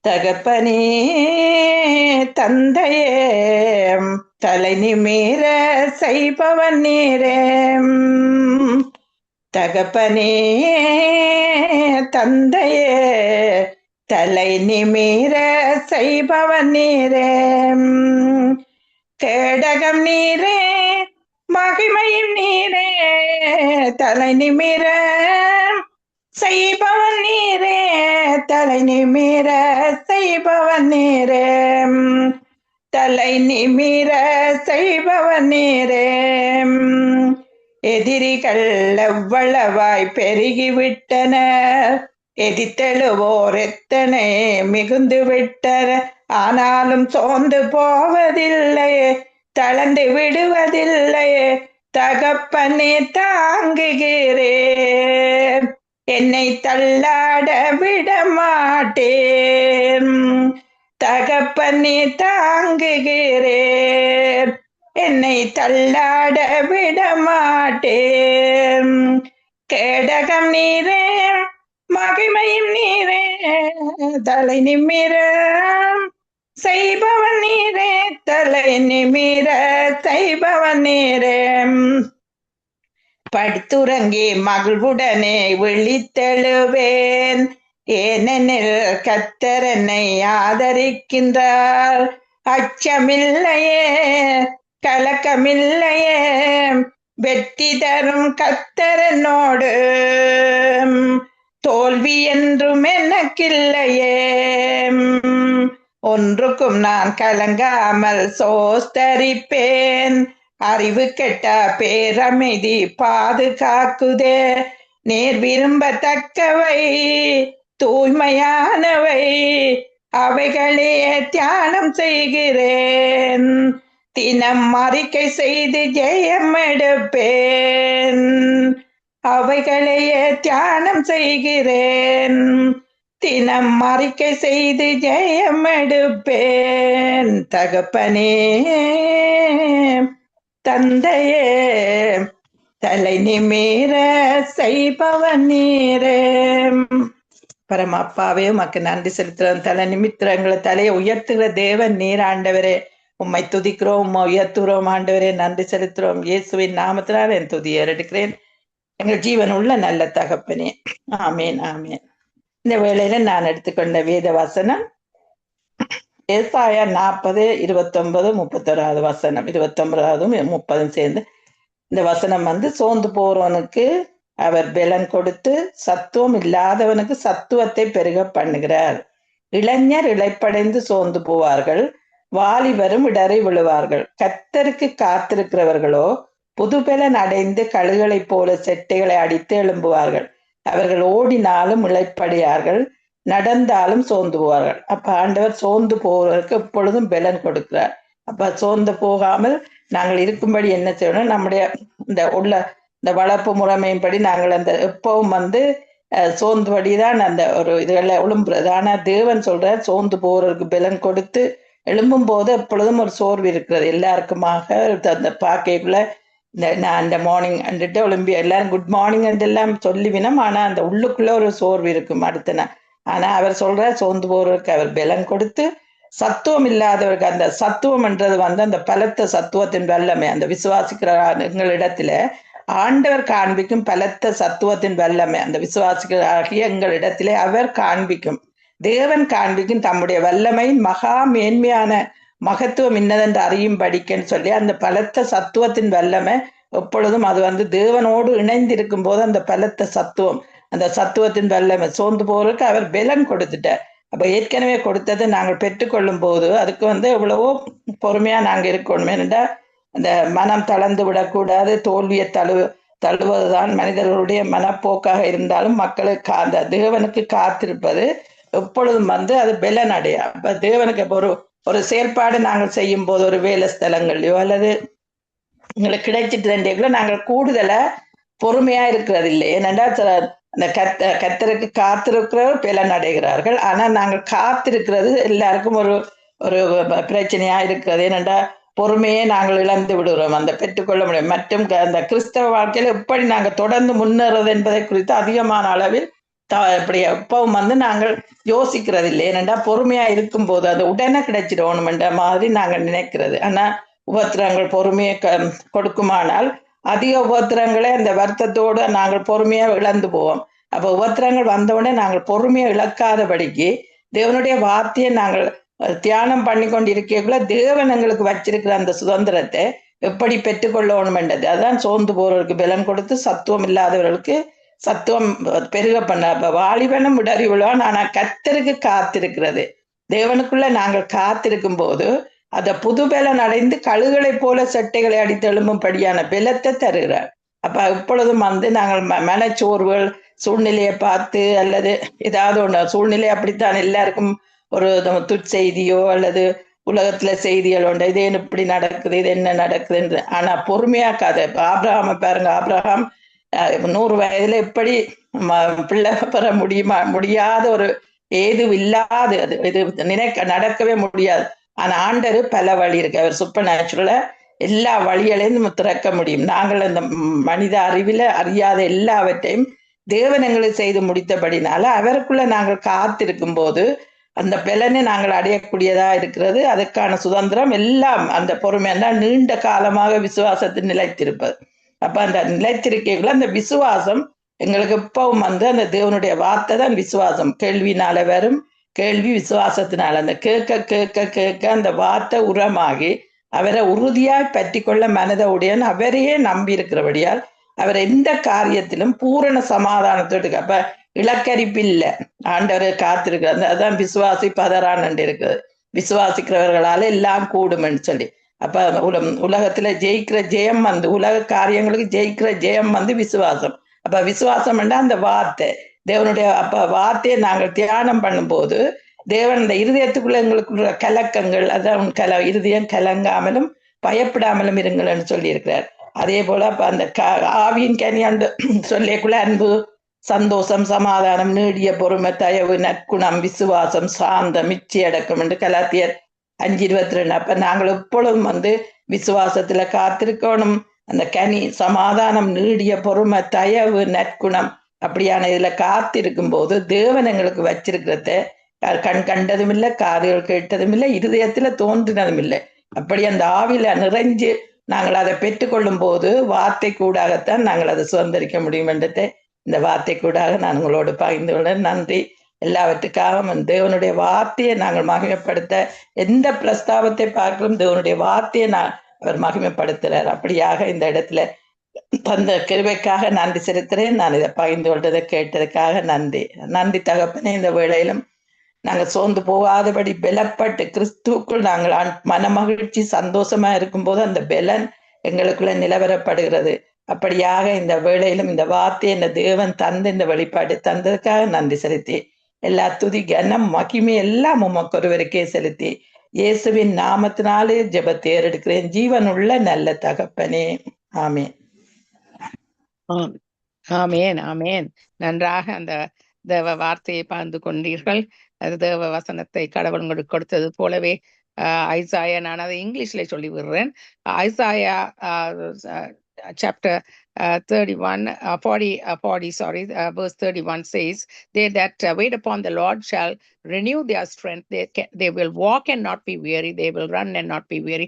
தகப்பனே தந்தையே தலை நிமிர செய்பவன் நீரே. தகப்பனே தந்தையே தலை நிமிர செய்பவன் நீரே. கேடகம் நீரே, மகிமையும் நீரே, தலை நிமிர செய்பவன் நீரே, தலை நிமிர செய்பவன் நீரே, தலை நிமிர செய்பவன் நீரே. எதிரிகள் எவ்வளவாய் பெருகிவிட்டனர், எதிர்த்தெழுவோர் எத்தனை மிகுந்து விட்டனர். ஆனாலும் சோர்ந்து போவதில்லை, தளர்ந்து விடுவதில்லை. தகப்பனே தாங்குகிறேன், என்னை தள்ளாட விட மாட்டேன். தகப்பனே தாங்குகிறேன், என்னை தள்ளாட விட மாட்டேன். கேடகம் நீரே, மகிமையும் நீரே, தலை நிமிர செய்பவன் நீரே, தலை நிமிர செய்பவன் நீரே. படுத்துறங்கி மகிழ்வுடனே விழித்தெழுவேன், ஏனெனில் கர்த்தர் என்னை ஆதரிக்கின்றார். அச்சமில்லையே, கலக்கமில்லையே, வெற்றி தரும் கர்த்தர் என்னோடு. தோல்வி என்றும் எனக்கில்லையே, ஒன்றுக்கும் நான் கலங்காமல் சோஸ்தரிப்பேன். அறிவு கெட்ட பேரமைதி பாதுகாக்குதே. நேர் விரும்பத்தக்கவை தூய்மையானவை, அவைகளே தியானம் செய்கிறேன். தினம் அறிக்கை செய்து ஜெயம் எடுப்பேன், அவைகளையே தியானம் செய்கிறேன். தினம் அறிக்கை செய்து ஜெயம் எடுப்பேன். தகப்பனே தந்தையே தலை நிமிர செய்பவன் நீரே. பரமாப்பாவே உமக்கு நன்றி செலுத்துறோம். தலை நிமித்திரங்களை தலையை உயர்த்துகிற தேவன் நீர் ஆண்டவரே. உம்மை துதிக்கிறோம், உம்மை உயர்த்துகிறோம் ஆண்டவரே. நன்றி செலுத்துறோம். இயேசுவின் நாமத்தினால் என் துதியை எடுக்கிறேன். எங்கள் ஜீவன் உள்ள நல்ல தகப்பனே. ஆமேன் ஆமேன். இந்த வேளையில நான் எடுத்துக்கொண்ட வேத வசனம் ஏசாயா 40, 29, 31 வசனம். 29 30 சேர்ந்து இந்த வசனம் சோர்ந்து போறவனுக்கு அவர் பலன் கொடுத்து சத்துவம் இல்லாதவனுக்கு சத்துவத்தை பெருக பண்ணுகிறார். இளைஞர் இளைப்படைந்து சோர்ந்து போவார்கள், வாலிபரும் இடறி விழுவார்கள். கர்த்தருக்கு காத்திருக்கிறவர்களோ புதுபலன் அடைந்து கழுகளைப் போல செட்டைகளை அடித்து எழும்புவார்கள். அவர்கள் ஓடினாலும் இளைப்படையார்கள், நடந்தாலும் சோர்ந்து போவார்கள். அப்ப ஆண்டவர் சோர்ந்து போவதற்கு எப்பொழுதும் பலன் கொடுக்கிறார். அப்ப சோர்ந்து போகாமல் நாங்கள் இருக்கும்படி என்ன செய்யணும், நம்முடைய இந்த உள்ள இந்த வளர்ப்பு முறைமையின்படி நாங்கள் அந்த எப்பவும் சோர்ந்துபடிதான் அந்த ஒரு இதுகளை எழும்புறது. ஆனா தேவன் சொல்றார், சோர்ந்து போறதுக்கு பலன் கொடுத்து எழும்பும் போது எப்பொழுதும் ஒரு சோர்வு இருக்கிறது எல்லாருக்குமாக. அந்த பாக்கைக்குள்ள நான் இந்த மார்னிங் அண்டுட்டு எழும்பி எல்லாரும் குட் மார்னிங் எல்லாம் சொல்லிவினோம். ஆனா அந்த உள்ளுக்குள்ள ஒரு சோர்வு இருக்கும் அடுத்த நாள். ஆனா அவர் சொல்றார், சோர்ந்து போறதுக்கு அவர் பலன் கொடுத்து, சத்துவம் இல்லாதவருக்கு அந்த சத்துவம் என்றது அந்த பலத்த சத்துவத்தின் வல்லமை அந்த விசுவாசிக்கிற எங்களிடத்துல ஆண்டவர் காண்பிக்கும் பலத்த சத்துவத்தின் வல்லமை அந்த விசுவாசிகளாகிய எங்களிடத்திலே அவர் காண்பிக்கும், தேவன் காண்பிக்கும் தம்முடைய வல்லமையின் மகா மேன்மையான மகத்துவம் இன்னதென்று அறியும் படிக்கன்னு சொல்லி அந்த பலத்த சத்துவத்தின் வல்லமை எப்பொழுதும் அது தேவனோடு இணைந்திருக்கும் போது அந்த பலத்த சத்துவம் அந்த சத்துவத்தின் வல்லமை சோர்ந்து போறதுக்கு அவர் பலன் கொடுத்துட்டார். அப்ப ஏற்கனவே கொடுத்ததை நாங்கள் பெற்றுக்கொள்ளும் போது அதுக்கு எவ்வளவோ பொறுமையா நாங்க இருக்கணும். ஏனென்றா அந்த மனம் தளர்ந்து விடக்கூடாது. தோல்வியை தழுவதுதான் மனிதர்களுடைய மனப்போக்காக இருந்தாலும் மக்களுக்கு அந்த தேவனுக்கு காத்திருப்பது எப்பொழுதும் அது பலன் அடையா. அப்ப தேவனுக்கு ஒரு செயல்பாடு நாங்கள் செய்யும் போது ஒரு வேலை ஸ்தலங்கள்லயோ அல்லது எங்களுக்கு கிடைச்சிட்டு நாங்கள் கூடுதலா பொறுமையா இருக்கிறது இல்லை. ஏனென்றா அந்த கத்தருக்கு காத்திருக்கிறவர் பலன் அடைகிறார்கள். ஆனா நாங்கள் காத்திருக்கிறது எல்லாருக்கும் ஒரு ஒரு பிரச்சனையா இருக்கிறது. ஏனென்றா பொறுமையே நாங்கள் இழந்து விடுகிறோம், அந்த பெற்றுக்கொள்ள முடியும். மற்றும் அந்த கிறிஸ்தவ வாழ்க்கையில எப்படி நாங்கள் தொடர்ந்து முன்னேறது என்பதை குறித்து அதிகமான அளவில் இப்படி எப்பவும் நாங்கள் யோசிக்கிறது இல்லை. ஏனென்றா பொறுமையா இருக்கும் போது அது உடனே கிடைச்சிடணும் என்ற மாதிரி நாங்கள் நினைக்கிறது. ஆனா உபத்திரங்கள் பொறுமையை கொடுக்குமானால் அதிக உபத்திரங்களே அந்த வருத்தத்தோடு நாங்கள் பொறுமையா இழந்து போவோம். அப்ப உபத்திரங்கள் வந்தவுடனே நாங்கள் பொறுமையை இழக்காதபடிக்கு தேவனுடைய வார்த்தையை நாங்கள் தியானம் பண்ணி கொண்டிருக்கக்குள்ள தேவன் எங்களுக்கு வச்சிருக்கிற அந்த சுதந்திரத்தை எப்படி பெற்றுக்கொள்ளணும் என்றது. அதான் சோர்ந்து போறவர்களுக்கு பலன் கொடுத்து சத்துவம் இல்லாதவர்களுக்கு சத்துவம் பெருக பண்ண. வாலிபனும் இடறி விழுவான், ஆனா கர்த்தருக்கு காத்திருக்கிறது. தேவனுக்குள்ள நாங்கள் காத்திருக்கும் போது அத புது பலன் அடைந்து கழுகளை போல சட்டைகளை அடித்து எழும்பும்படியான பலத்தை தருகிறார். அப்ப இப்பொழுதும் நாங்கள் மனச்சோர்வுகள் சூழ்நிலையை பார்த்து அல்லது ஏதாவது ஒண்ணு சூழ்நிலை அப்படித்தான் எல்லாருக்கும் ஒரு துட்செய்தியோ அல்லது உலகத்துல செய்திகள் உண்டு, இது இப்படி நடக்குது, இது என்ன நடக்குதுன்னு. ஆனா பொறுமையாக்காத. ஆபிரகாம பாருங்க, ஆபிரகாம் 100 வயதுல எப்படி பிள்ளை பெற முடியாத ஒரு ஏது இல்லாது அது இது நடக்கவே முடியாது. ஆனா ஆண்டரு பல வழி இருக்கு. அவர் சூப்பர் நேச்சுரலா எல்லா வழிகளையும் திறக்க முடியும். நாங்கள் அந்த மனித அறிவில அறியாத எல்லாவற்றையும் தேவன் எங்களுக்கு செய்து முடித்தபடினால அவருக்குள்ள நாங்கள் காத்திருக்கும் போது அந்த பலனை நாங்கள் அடையக்கூடியதா இருக்கிறது. அதுக்கான சுதந்திரம் எல்லாம் அந்த பொறுமை நீண்ட காலமாக விசுவாசத்தில் நிலைத்திருப்பது. அப்ப அந்த நிலைத்திருக்கைக்குள்ள அந்த விசுவாசம் எங்களுக்கு எப்பவும் அந்த தேவனுடைய வார்த்தை தான் விசுவாசம். கேள்வினால வரும், கேள்வி விசுவாசத்தினால. அந்த கேட்க கேட்க கேட்க அந்த வார்த்தை உரமாகி அவரை உறுதியாய் பற்றி கொள்ள மனத உடையன் அவரையே நம்பி இருக்கிறபடியால் அவர் எந்த காரியத்திலும் பூரண சமாதானத்தோடு. அப்ப இலக்கரிப்பு இல்லை, ஆண்டவரை காத்திருக்கிறது. அதான் விசுவாசி பதறான் இருக்குது. விசுவாசிக்கிறவர்களால எல்லாம் கூடும்னு சொல்லி. அப்ப உலகத்துல ஜெயிக்கிற ஜெயம் உலக காரியங்களுக்கு ஜெயிக்கிற ஜெயம் விசுவாசம். அப்ப விசுவாசம் அந்த வார்த்தை தேவனுடைய. அப்ப வார்த்தையை நாங்கள் தியானம் பண்ணும்போது தேவன் இந்த இருதயத்துக்குள்ள எங்களுக்குள்ள கலக்கங்கள், அதான் இருதயம் கலங்காமலும் பயப்படாமலும் இருங்கள்னு சொல்லி இருக்கிறார். அதே போல அப்ப அந்த ஆவியின் கனியாண்டு சொல்லியக்குள்ள அன்பு, சந்தோஷம், சமாதானம், நீடிய பொறுமை, தயவு, நற்குணம், விசுவாசம், சாந்தம், இச்சையடக்கம் என்று கலாத்தியர் 5:22. அப்ப நாங்கள் எப்பொழுதும் விசுவாசத்துல காத்திருக்கணும். அந்த கனி, சமாதானம், நீடிய பொறுமை, தயவு, நற்குணம் அப்படியான இதுல காத்திருக்கும் போது தேவன் எங்களுக்கு வச்சிருக்கிறத கண் கண்டதும் இல்லை, காதுகள் கேட்டதும் இல்லை, இருதயத்துல தோன்றினதும் இல்லை. அப்படி அந்த ஆவில நிறைஞ்சு நாங்கள் அதை பெற்றுக்கொள்ளும் போது வார்த்தை கூடாகத்தான் நாங்கள் அதை சுதந்திரிக்க முடியும் என்றதை இந்த வார்த்தை கூடாக நான் உங்களோடு பகிர்ந்து கொள்ள. நன்றி. எல்லாவற்றுக்காகவும் தேவனுடைய வார்த்தையை நாங்கள் மகிமைப்படுத்த எந்த பிரஸ்தாபத்தை பார்க்கிறோம் தேவனுடைய வார்த்தையை அவர் மகிமைப்படுத்துறார். அப்படியாக இந்த இடத்துல தந்த கிருபைக்காக நன்றி செலுத்துறேன். நான் இதை பகிர்ந்து கொள்றதை கேட்டதுக்காக நன்றி. நன்றி தகப்பனே. இந்த வேளையிலும் நாங்கள் சோர்ந்து போகாதபடி பலப்பட்டு கிறிஸ்துவுக்குள் நாங்கள் மனமகிழ்ச்சி சந்தோஷமா இருக்கும்போது அந்த பலன் எங்களுக்குள்ள நிலவரப்படுகிறது. அப்படியாக இந்த வேளையிலும் இந்த வார்த்தையை இந்த தேவன் தந்து இந்த வெளிப்பாடு தந்ததுக்காக நன்றி செலுத்தி எல்லா துதி கனம் மகிமை எல்லாம் உமக்கு ஒருவருக்கே செலுத்தி இயேசுவின் நாமத்தினாலே ஜெபத்தை ஏறெடுக்கிறேன். ஜீவனுள்ள நல்ல தகப்பனே, ஆமென். ஆம். ஆமேன் ஆமேன். நன்றாக அந்த தேவ வார்த்தையை பகிர்ந்து கொண்டீர்கள். அது தேவ வசனத்தை கடவுள் உங்களுக்கு கொடுத்தது போலவே ஐசாயா, நான் அதை இங்கிலீஷ்ல சொல்லி விடுறேன். Isaiah chapter 31 40 sorry, verse 31 says, they that wait upon the Lord shall renew their strength. They will walk and not be weary. They will run and not be weary.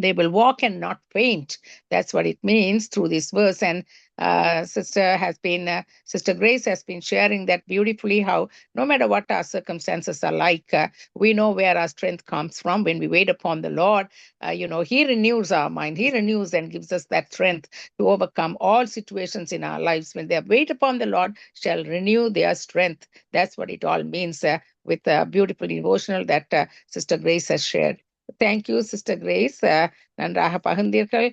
They will walk and not faint. That's what it means through this verse. And Sister Grace has been sharing that beautifully, how no matter what our circumstances are like, we know where our strength comes from. When we wait upon the Lord, He renews our mind. He renews and gives us that strength to overcome all situations in our lives. When they wait upon the Lord, shall renew their strength. That's what it all means, with a beautiful devotional that Sister Grace has shared. Thank you, Sister Grace. நன்றாக பகிர்ந்தீர்கள்.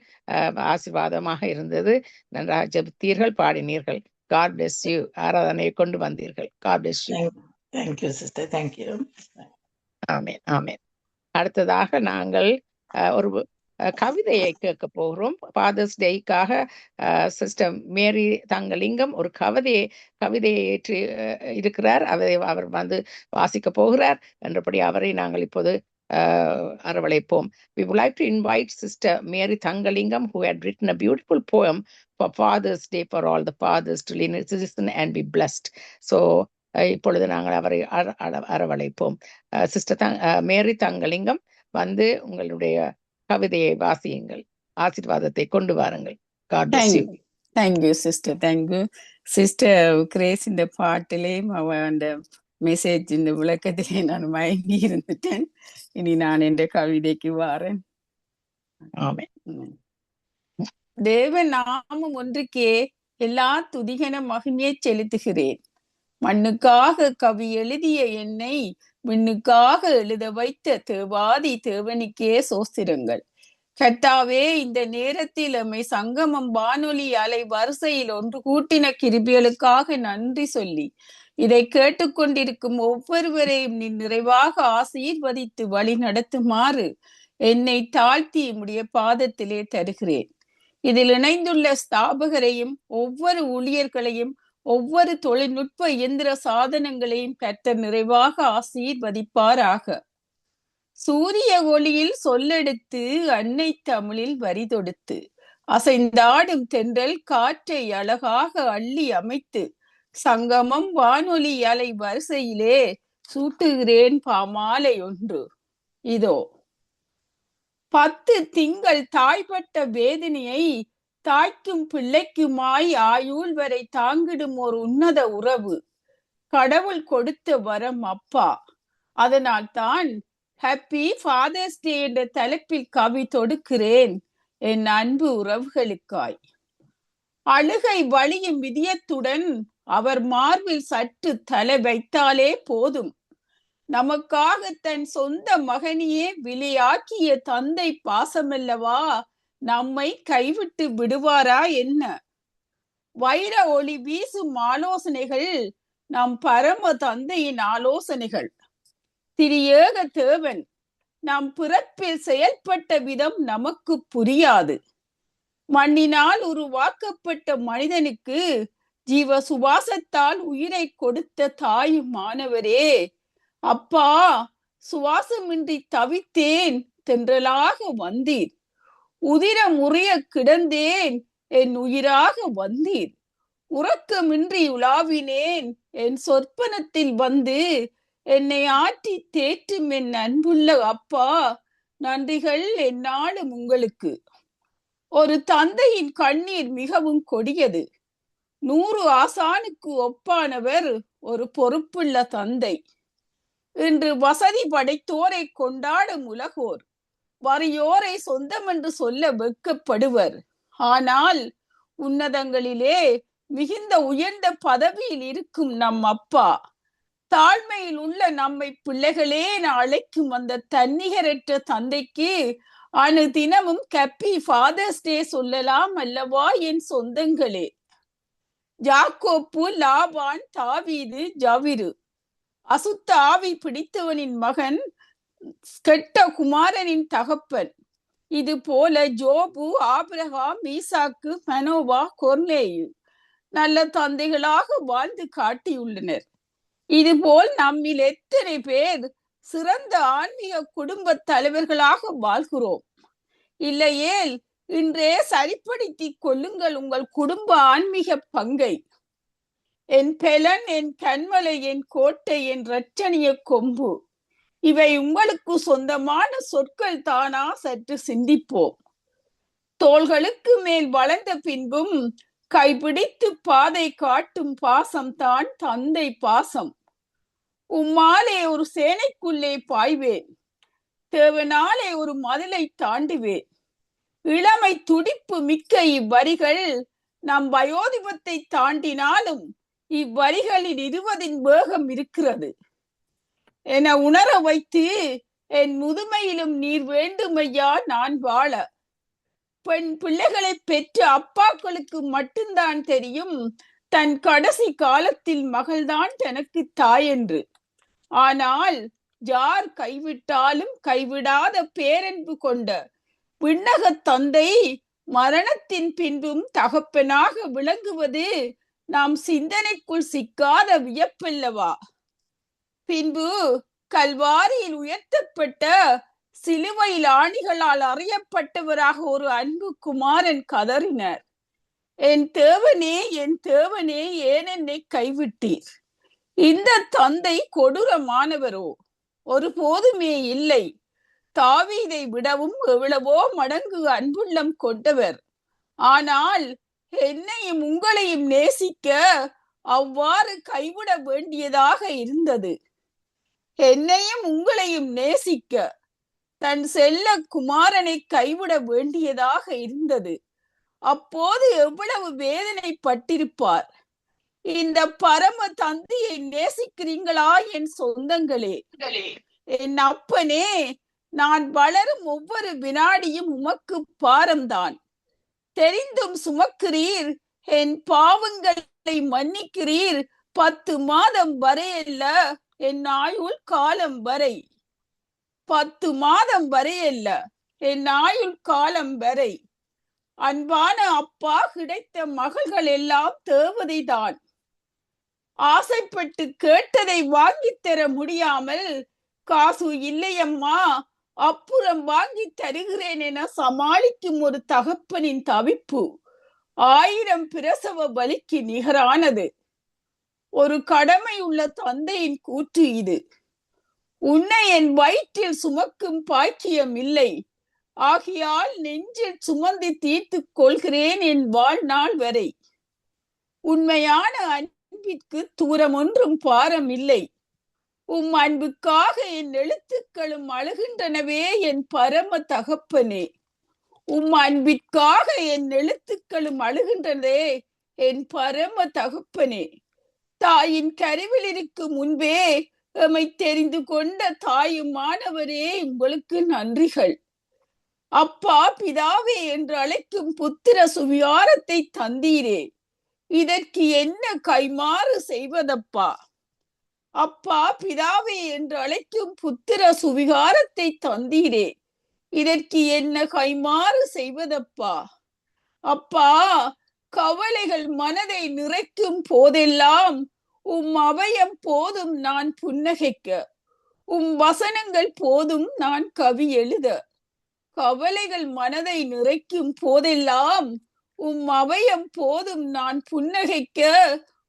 ஆசீர்வாதமாக இருந்தது. நன்றாக ஜெபித்தீர்கள், பாடினீர்கள். God bless you. ஆராதனையை கொண்டு வந்தீர்கள். God bless you. Thank you, sister. Thank you. ஆமென் ஆமென். அடுத்ததாக நாங்கள் ஒரு கவிதையை கேட்க போகிறோம். ஃபாதர்ஸ் டேக்காக சிஸ்டர் மேரி தங்கலிங்கம் ஒரு கவிதையை ஏற்றி இருக்கிறார். அவர் வந்து வாசிக்க போகிறார். என்றபடி அவரை நாங்கள் இப்போது அரவழைப்போம். We would like to invite Sister Mary Thangalingam, who had written a beautiful poem for Father's Day, for all the fathers to listen and be blessed. So இப்பொழுது நாங்கள் அவரை அரவழைப்போம். சிஸ்டர் மேரி தங்கலிங்கம் வந்து உங்களுடைய கவிதையை வாசியுங்கள். ஆசீர்வாதத்தை கொண்டு வாருங்கள். God bless you. Thank you, sister. Thank you. Sister Grace இந்த பாட்டிலேயும் அந்த மெசேஜ் இந்த விளக்கத்திலே நான் மயங்கி இருந்துட்டேன். இனி நான் என்ற கவிதைக்கு வாரேன். தேவன் நாமம் ஒன்றுக்கே எல்லா துதிகன மகிமையை செலுத்துகிறேன். மண்ணுக்காக கவி எழுதிய என்னை விண்ணுக்காக எழுத வைத்த தேவாதி தேவனுக்கே சோஸ்திரங்கள். கர்த்தாவே, இந்த நேரத்தில் எம்மை சங்கமம் வானொலி அலை வரிசையில் ஒன்று கூட்டின கிருபைகளுக்காக நன்றி சொல்லி இதை கேட்டுக்கொண்டிருக்கும் ஒவ்வொருவரையும் நீ நிறைவாக ஆசீர்வதித்து வழி நடத்துமாறு என்னை தாழ்த்தி உம்முடைய பாதத்திலே தருகிறேன். இதில் இணைந்துள்ள ஸ்தாபகரையும் ஒவ்வொரு ஊழியர்களையும் ஒவ்வொரு தொழில்நுட்ப இயந்திர சாதனங்களையும் கர்த்தர் நிறைவாக ஆசீர்வதிப்பாராக. சூரிய ஒளியில் சொல்லெடுத்து அன்னை தமிழில் வரி தொடுத்து அசைந்தாடும் தென்றல் காற்றை அழகாக அள்ளி அமைத்து சங்கமம் வானொலி அலை வரிசையிலே சூட்டுகிறேன் பாமாலை ஒன்று. இதோ 10 திங்கள் தாய்பட்ட வேதனையை தாய்க்கும் பிள்ளைக்குமாய் ஆயுள் வரை தாங்கிடும் ஒரு உன்னத உறவு கடவுள் கொடுத்த வரம் அப்பா. அதனால் தான் ஹாப்பி ஃபாதர்ஸ் டே என்ற தலைப்பில் கவி தொடுக்கிறேன் என் அன்பு உறவுகளுக்காய். அழுகை வழியும் விதியத்துடன் அவர் மார்பில் சற்று தலை வைத்தாலே போதும். நமக்காக தன் சொந்த மகனையே விலையாக்கிய தந்தை பாசமல்லவா நம்மை கைவிட்டு விடுவாரா என்ன? வைர ஒளி வீசும் ஆலோசனைகள் நம் பரம தந்தையின் ஆலோசனைகள். திரியேக தேவன் நம் பிறப்பில் செயல்பட்ட விதம் நமக்கு புரியாது. மண்ணினால் உருவாக்கப்பட்ட மனிதனுக்கு ஜீவ சுவாசத்தால் உயிரை கொடுத்த தாயும் மாணவரே, அப்பா, சுவாசமின்றி தவித்தேன், தென்றலாக வந்தீர். உதிரம் உறைய கிடந்தேன், என் உயிராக வந்தீர். உறக்கமின்றி உலாவினேன், என் சொற்பனத்தில் வந்து என்னை ஆற்றி தேற்றும் என் அன்புள்ள அப்பா, நன்றிகள் எந்நாளும் உங்களுக்கு. ஒரு தந்தையின் கண்ணீர் மிகவும் கொடியது. 100 ஆசானுக்கு ஒப்பானவர் ஒரு பொறுப்புள்ள தந்தை. இன்று வசதி படைத்தோரை கொண்டாடும் உலகோர் வறியோரை சொந்தம் என்று சொல்ல வெட்கப்படுவர். ஆனால் உன்னதங்களிலே மிகுந்த உயர்ந்த பதவியில் இருக்கும் நம் அப்பா, தாழ்மையில் உள்ள நம்மை பிள்ளைகளே அழைக்கும் அந்த தன்னிகரற்ற தந்தைக்கு அனுதினமும் ஹாப்பி ஃபாதர்ஸ் டே சொல்லலாம் அல்லவா என் சொந்தங்களே? யாக்கோப்பு, லாபான், தாவீது, ஜவிரு, அசுத்த ஆவி பிடித்தவனின் மகன், கெட்ட குமாரனின் தகப்பன், இது போல ஜோபு, ஆபிரகாம், ஈசாக்கு, மனோவா, கொர்நேயு நல்ல தந்தைகளாக வாழ்ந்து காட்டியுள்ளனர். இதுபோல் நம்மில் எத்தனை பேர் சிறந்த ஆன்மீக குடும்ப தலைவர்களாக வாழ்கிறோம்? இல்லையேல் இன்றே சரிப்படுத்திக் கொள்ளுங்கள் உங்கள் குடும்ப ஆன்மீக பங்கை. என் பெலன், என் கண்மலை, என் கோட்டை, என் இரட்சணிய கொம்பு, இவை உங்களுக்கு சொந்தமான சொற்கள் தானா? சற்று சிந்திப்போம். தோள்களுக்கு மேல் வளர்ந்த பின்பும் கைப்பிடித்து பாதை காட்டும் பாசம் தான் தந்தை பாசம். உம்மாலே ஒரு சேனைக்குள்ளே பாய்வேன், தேவனாலே ஒரு மதிலை தாண்டுவேன். இளமை துடிப்பு மிக்க இவ்வரிகள் நம் வயோதிபத்தை தாண்டினாலும் இவ்வரிகளில் 20 வேகம் இருக்கிறது என உணர வைத்து, என் முதுமையிலும் நீர் வேண்டுமையா நான் வாழ. பெண் பிள்ளைகளை பெற்ற அப்பாக்களுக்கு மட்டும்தான் தெரியும் தன் கடைசி காலத்தில் மகள்தான் தனக்கு தாய் என்று. ஆனால் யார் கைவிட்டாலும் கைவிடாத பேரன்பு கொண்ட விண்ணக தந்தை மரணத்தின் பின்பும் தகப்பனாக விளங்குவது நாம் சிந்தனைக்குள் சிக்காத வியப்பல்லவா? பின்பு கல்வாரியில் உயர்த்தப்பட்ட சிலுவையில் ஆணிகளால் அறியப்பட்டவராக ஒரு அன்பு குமாரன் கதறினார், என் தேவனே, என் தேவனே, ஏன் என்னை கைவிட்டீர்? இந்த தந்தை கொடூரமானவரோ? ஒருபோதுமே இல்லை. தாவீதை விடவும் எவ்வளவோ மடங்கு அன்புள்ளம் கொண்டவர். ஆனால் என்னையும் உங்களையும் நேசிக்க அவ்வாறு கைவிட வேண்டியதாக இருந்தது. என்னையும் உங்களையும் நேசிக்க தன் செல்ல குமாரனை கைவிட வேண்டியதாக இருந்தது. அப்போது எவ்வளவு வேதனைப்பட்டிருப்பார். இந்த பரம தந்தையை நேசிக்கிறீங்களா என் சொந்தங்களே? என் அப்பனே, நான் வளரும் ஒவ்வொரு வினாடியும் உமக்கு பாரம்தான். தெரிந்தும் சுமக்கிறீர், என் பாவங்களை மன்னிக்கிறீர். 10 மாதம் வரையல்ல, என் ஆயுள் காலம் வரை. 10 மாதம் வரையல்ல, என் ஆயுள் காலம் வரை. அன்பான அப்பா, கிடைத்த மகள்கள் எல்லாம் தேவதைதான். ஆசைப்பட்டு கேட்டதை வாங்கி தர முடியாமல், காசு இல்லையம்மா, அப்புறம் வாங்கி தருகிறேன் என சமாளிக்கும் ஒரு தகப்பனின் தவிப்பு 1000 பிரசவ வலிக்கு நிகரானது. ஒரு கடமை உள்ள தந்தையின் கூற்று இது. உன்னை என் வயிற்றில் சுமக்கும் பாக்கியம் இல்லை, ஆகையால் நெஞ்சில் சுமந்து தீர்த்து கொள்கிறேன் என் வாழ்நாள் வரை. உண்மையான அன்பிற்கு தூரம் ஒன்றும் பாரம் இல்லை. உம் அன்புக்காக என் எழுத்துக்களும் அழுகின்றனவே என் பரம தகப்பனே. உம் அன்பிற்காக என் எழுத்துக்களும் அழுகின்றனே என் பரம தகப்பனே. தாயின் கருவில் இருக்கும் முன்பே எம்மை தெரிந்து கொண்ட தாயுமானவரே, உங்களுக்கு நன்றிகள். அப்பா, பிதாவே என்று அழைக்கும் புத்திர சுவிகாரத்தை தந்தீரே, இதற்கு என்ன கைமாறு செய்வதப்பா? அப்பா, பிதாவே என்று அழைக்கும் புத்திர சுவிகாரத்தை தந்தீரே, இதற்கு என்ன கைமாறு செய்வதப்பா? அப்பா, கவலைகள் மனதை நிறைக்கும் போதெல்லாம் உம் அபயம் போதும் நான் புன்னகைக்க, உம் வசனங்கள் போதும் நான் கவி எழுத. கவலைகள் மனதை நிறைக்கும் போதெல்லாம் உம் அபயம் போதும் நான் புன்னகைக்க,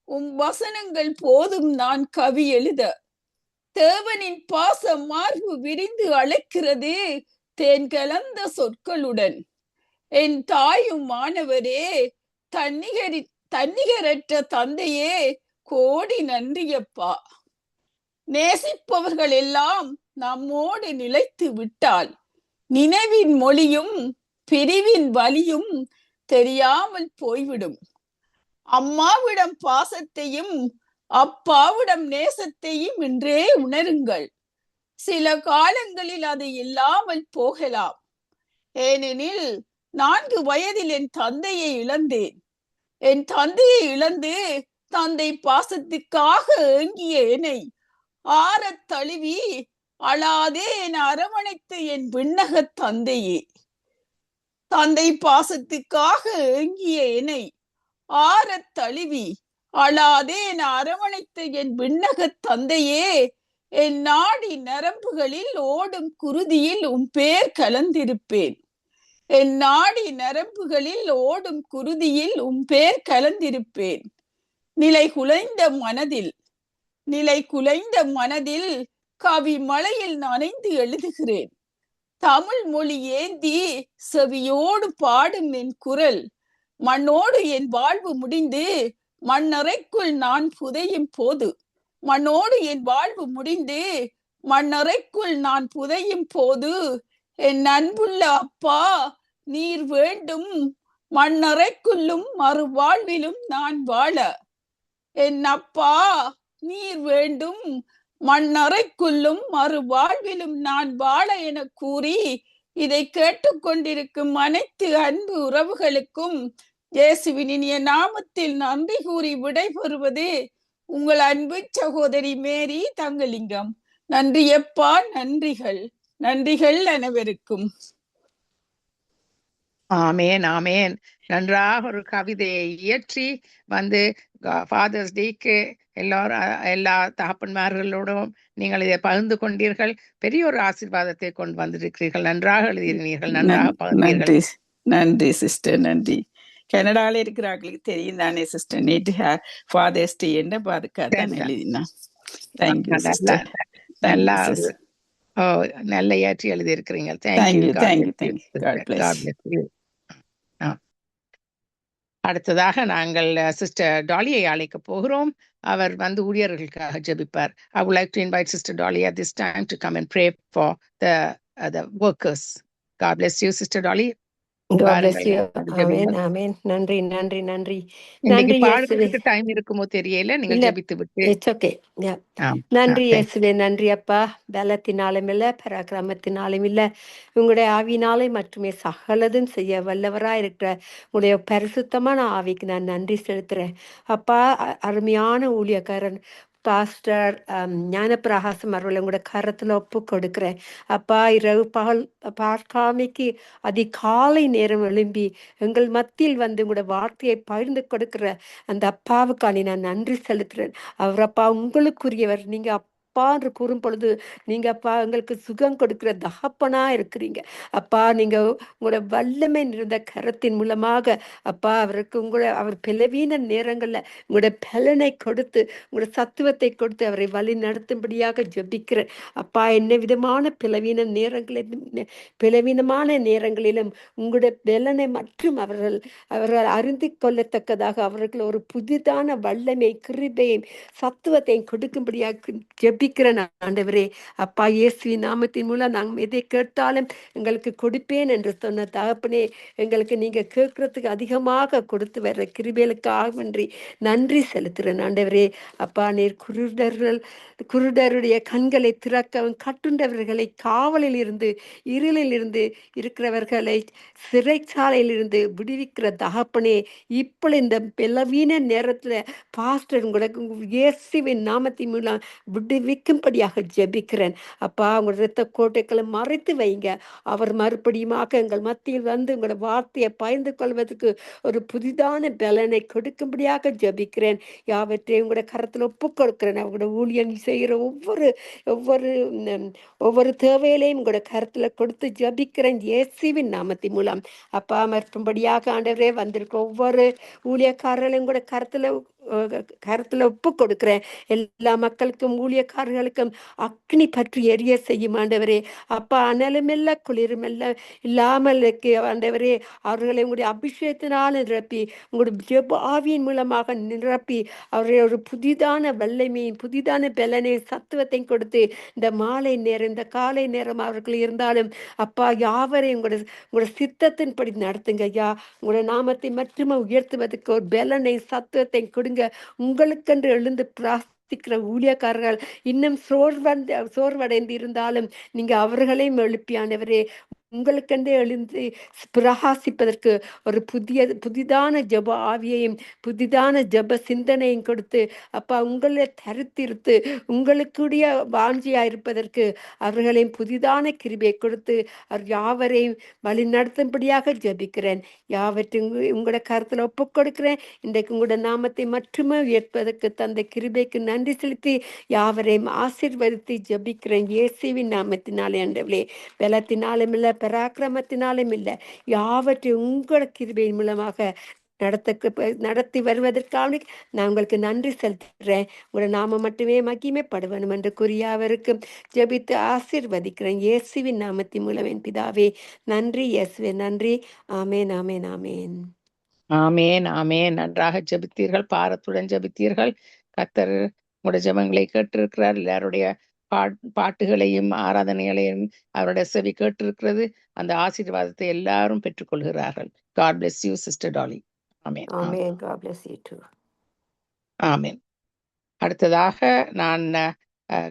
உம் வசனங்கள் போதும் நான் கவி எழுத. தேவனின் பாச மார்பு விரிந்து அழைக்கிறது தேன் கலந்த சொற்களுடன். என் தாயும் மாணவரே, தன்னிகரற்ற தந்தையே, கோடி நன்றியப்பா. நேசிப்பவர்கள் எல்லாம் நம்மோடு நிலைத்து விட்டால் நினைவின் மொழியும் பிரிவின் வலியும் தெரியாமல் போய்விடும். அம்மாவிடம் பாசத்தையும் அப்பாவிடம் நேசத்தையும் இன்றே உணருங்கள். சில காலங்களில் அது இல்லாமல் போகலாம். ஏனெனில் 4 வயதில் என் தந்தையை இழந்தேன். என் தந்தையை இழந்து தந்தை பாசத்துக்காக ஏங்கிய என்னை ஆறத் தழுவி அழாதே என அரவணைத்து என் விண்ணக தந்தையே, தந்தை பாசத்துக்காக ஏங்கிய என்னை ஆறத் தழுவி அழாதே என அரவணைத்த என் விண்ணக தந்தையே, என் நாடி நரம்புகளில் ஓடும் குருதியில் உன் பேர் கலந்திருப்பேன். என் நாடி நரம்புகளில் ஓடும் குருதியில் உன் பேர் கலந்திருப்பேன். நிலை குலைந்த மனதில் கவி மலையில் நனைந்து எழுதுகிறேன். தமிழ் மொழி ஏந்தி செவியோடு பாடும் என் குரல், மண்ணோடு என் வாழ்வு முடிந்து மண்ணறைக்குள் நான் புதையும் போது, மண்ணோடு என் வாழ்வு முடிந்து மண்ணறைக்குள் நான் புதையும் போது, என் அன்புள்ள அப்பா நீர் வேண்டும், மண்ணறைக்குள்ளும் மறுவாழ்விலும் நான் வாழ. என் அப்பா நீர் வேண்டும், மண்ணறைக்குள்ளும் மறுவாழ்விலும் நான் வாழ என கூறி இதை கேட்டுக்கொண்டிருக்கும் அனைத்து அன்பு உறவுகளுக்கும் இயேசுவின் இனிய நாமத்தில் நன்றி கூறி விடைபெறுவது உங்கள் அன்பு சகோதரி மேரி தங்கலிங்கம். நன்றியப்பா, நன்றிகள் அனைவருக்கும். ஆமேன் ஆமேன். நன்றாக ஒரு கவிதையை இயற்றி வந்து ஃபாதர்ஸ் டேக்கு எல்லா தகப்பன்மார்களோடும் நீங்கள் இதை பகிர்ந்து கொண்டீர்கள். பெரிய ஒரு ஆசீர்வாதத்தை கொண்டு வந்திருக்கிறீர்கள். நன்றாக எழுதினீர்கள், நன்றாக பகிர்ந்தீர்கள். நன்றி சிஸ்டர், நன்றி. கனடால இருக்கிறார்களுக்கு தெரியும் தானே சிஸ்டர், நேற்று ஃபாதர்ஸ் டே என்ன பாதுகாத்தான் எழுதினான். Thank you sister. நல்லா நல்ல ஏற்றி எழுதி இருக்கிறீங்க. அடுத்ததாக நாங்கள் சிஸ்டர் டாலியை அழைக்க போகிறோம். அவர் வந்து ஊழியர்களுக்காக ஜெபிப்பார். I would like to invite Sister Dolly at this time to come and pray for the workers. God bless you, Sister Dolly. நன்றி பாடுறதுக்கு டைம் இருக்குமோ தெரியல, நீங்க ஜெபித்து விட்டு. நன்றி இயேசுவே, நன்றி அப்பா. பலத்தினாலும் இல்ல, பராக்கிரமத்தினாலும் இல்ல, உங்களுடைய ஆவினாலே மட்டுமே சகலதும் செய்ய வல்லவரா இருக்கிற உங்களுடைய பரிசுத்தமான ஆவிக்கு நான் நன்றி செலுத்துறேன் அப்பா. அருமையான ஊழியக்காரன் பாஸ்டர் ஞானப்பிரகாசம் அவர்களை உங்களோட கரத்துல ஒப்பு கொடுக்கிறேன் அப்பா. இரவு பகல் பார்க்காமைக்கு அதிகாலை நேரம் எழும்பி எங்கள் மத்தியில் வந்து உங்களோட வார்த்தையை பகிர்ந்து கொடுக்கிற அந்த அப்பாவுக்கான நான் நன்றி செலுத்துறேன். அவர் அப்பா உங்களுக்குரியவர். நீங்க அப்பா என்று கூறும் பொழுது நீங்க அப்பா எங்களுக்கு சுகம் கொடுக்கிற தகப்பனா இருக்கிறீங்க அப்பா. நீங்க உங்களோட வல்லமை நிறைந்த கரத்தின் மூலமாக அப்பா அவருக்கு அவர் பலவீன நேரங்கள்ல உங்களோட பலனை கொடுத்து உங்களோட சத்துவத்தை கொடுத்து அவரை வழி நடத்தும்படியாக ஜெபிக்கிறேன் அப்பா. என்ன விதமான பலவீனமான நேரங்களிலும் உங்களுடைய பலனை மற்றும் அவர்கள் அறிந்து கொள்ளத்தக்கதாக அவர்கள் ஒரு புதிதான வல்லமை, கிருபையும் சத்துவத்தையும் கொடுக்கும்படியாக ஜெபிக்கிறேன் ஆண்டவரே அப்பா. இயேசுவின் நாமத்தின் மூலம் நாங்கள் எதை கேட்டாலும் எங்களுக்கு கொடுப்பேன் என்று சொன்ன தகப்பனே, எங்களுக்கு நீங்க கேட்கறதுக்கு அதிகமாக கொடுத்து வர்ற கிருபைகளுக்காக நன்றி செலுத்துறேன் ஆண்டவரே அப்பா. நீர் குருடருடைய கண்களை திறக்கவும், கட்டுண்டவர்களை காவலில் இருந்து இருளில் இருந்து இருக்கிறவர்களை சிறைச்சாலையில் இருந்து விடுவிக்கிற தகப்பனே, இப்போ இந்த பலவீன நேரத்துல பாஸ்டர் உங்களுக்கு இயேசுவின் நாமத்தின் மூலம் விடுவிக்கும்படியாக ஜெபிக்கிறேன் அப்பா. உங்களோட இரத்த கோட்டைகளை மறைத்து வைங்க. அவர் மறுபடியுமாக எங்கள் மத்தியில் வந்து உங்களோட வார்த்தையை பகிர்ந்து கொள்வதற்கு ஒரு புதிதான பலனை கொடுக்கும்படியாக ஜெபிக்கிறேன். யாவற்றையும் உங்களோட கரத்தில் ஒப்புக் கொடுக்கிறேன். அவங்களோட ஊழியம் செய்கிற ஒவ்வொரு தேவையிலையும் உங்களோட கரத்துல கொடுத்து ஜெபிக்கிறேன் இயேசுவின் நாமத்தின் மூலம் அப்பா. மறுபடியாக ஆண்டவரே வந்திருக்க ஒவ்வொரு ஊழியக்காரர்களையும் கூட கருத்துல ஒப்பு கொடுக்கிறேன். எல்லா மக்களுக்கும் ஊழியக்காரர்களுக்கும் அக்னி பற்றி எரிய செய்யும் ஆண்டவரே அப்பா. அனலுமெல்ல குளிருமெல்ல இல்லாமல் ஆண்டவரே அவர்களை உங்களுடைய அபிஷேகத்தினால் நிரப்பி உங்களுடைய ஜெப ஆவியின் மூலமாக நிரப்பி அவர்களை ஒரு புதிதான வல்லமையும் புதிதான பலனையும் சத்துவத்தையும் கொடுத்து இந்த மாலை நேரம் இந்த காலை நேரம் அவர்கள் இருந்தாலும் அப்பா யாவரையும் உங்களோட சித்தத்தின்படி நடத்துங்க ஐயா. உங்களோட நாமத்தை மட்டுமே உயர்த்துவதற்கு ஒரு பலனை சத்துவத்தை கொடுங்க. உங்களுக்கென்று எழுந்து பிரார்த்திக்கிற ஊழியக்காரர்கள் இன்னும் சோர்வடைந்து இருந்தாலும் நீங்க அவர்களையும் எழுப்பியானவரே உங்களுக்கென்றே எழுந்து பிரகாசிப்பதற்கு ஒரு புதிதான ஜெப ஆவியையும் புதிதான ஜெப சிந்தனையும் கொடுத்து அப்பா உங்களை தரித்திருத்து உங்களுக்குடைய வாஞ்சியா இருப்பதற்கு அவர்களையும் புதிதான கிருபையை கொடுத்து அவர் யாவரையும் வழி நடத்தும்படியாக ஜெபிக்கிறேன். யாவற்றையும் உங்களோட கருத்தில் ஒப்புக் கொடுக்கிறேன். இன்றைக்கு உங்களோட நாமத்தை மட்டுமே உயர்ப்பதற்கு தந்த கிருபைக்கு நன்றி செலுத்தி யாவரையும் ஆசீர்வதித்து ஜெபிக்கிறேன் இயேசுவின் நாமத்தினாலே. ஆண்டவரே, பலத்தினாலும் இல்லை, பராக்கிரமத்தினாலும் இல்லை, யாவற்றையும் உங்களோட கிருபையின் மூலமாக நடத்தி வருவதற்காக நான் உங்களுக்கு நன்றி செலுத்துகிறேன். உங்களோட நாம மட்டுமே மகிமைப்படுவனும் என்று கூறியவருக்கும் ஜெபித்து ஆசீர்வதிக்கிறேன் இயேசுவின் நாமத்தின் மூலம் என் பிதாவே. நன்றி இயேசுவே, நன்றி. ஆமேன், ஆமேன், ஆமேன். ஆமேன், ஆமேன். நன்றாக ஜெபித்தீர்கள், பாரத்துடன் ஜெபித்தீர்கள். கர்த்தர் உங்களுடைய ஜெபங்களை கேட்டிருக்கிறார். எல்லாருடைய பாட்டுகளையும் ஆராதனைகளையும் அவருடைய செவி கேட்டிருக்கிறது. அந்த ஆசீர்வாதத்தை எல்லாரும் பெற்றுக்கொள்கிறார்கள். God bless you, Sister Dolly. Amen, amen. God bless you too. ஆமேன். அடுத்ததாக நான்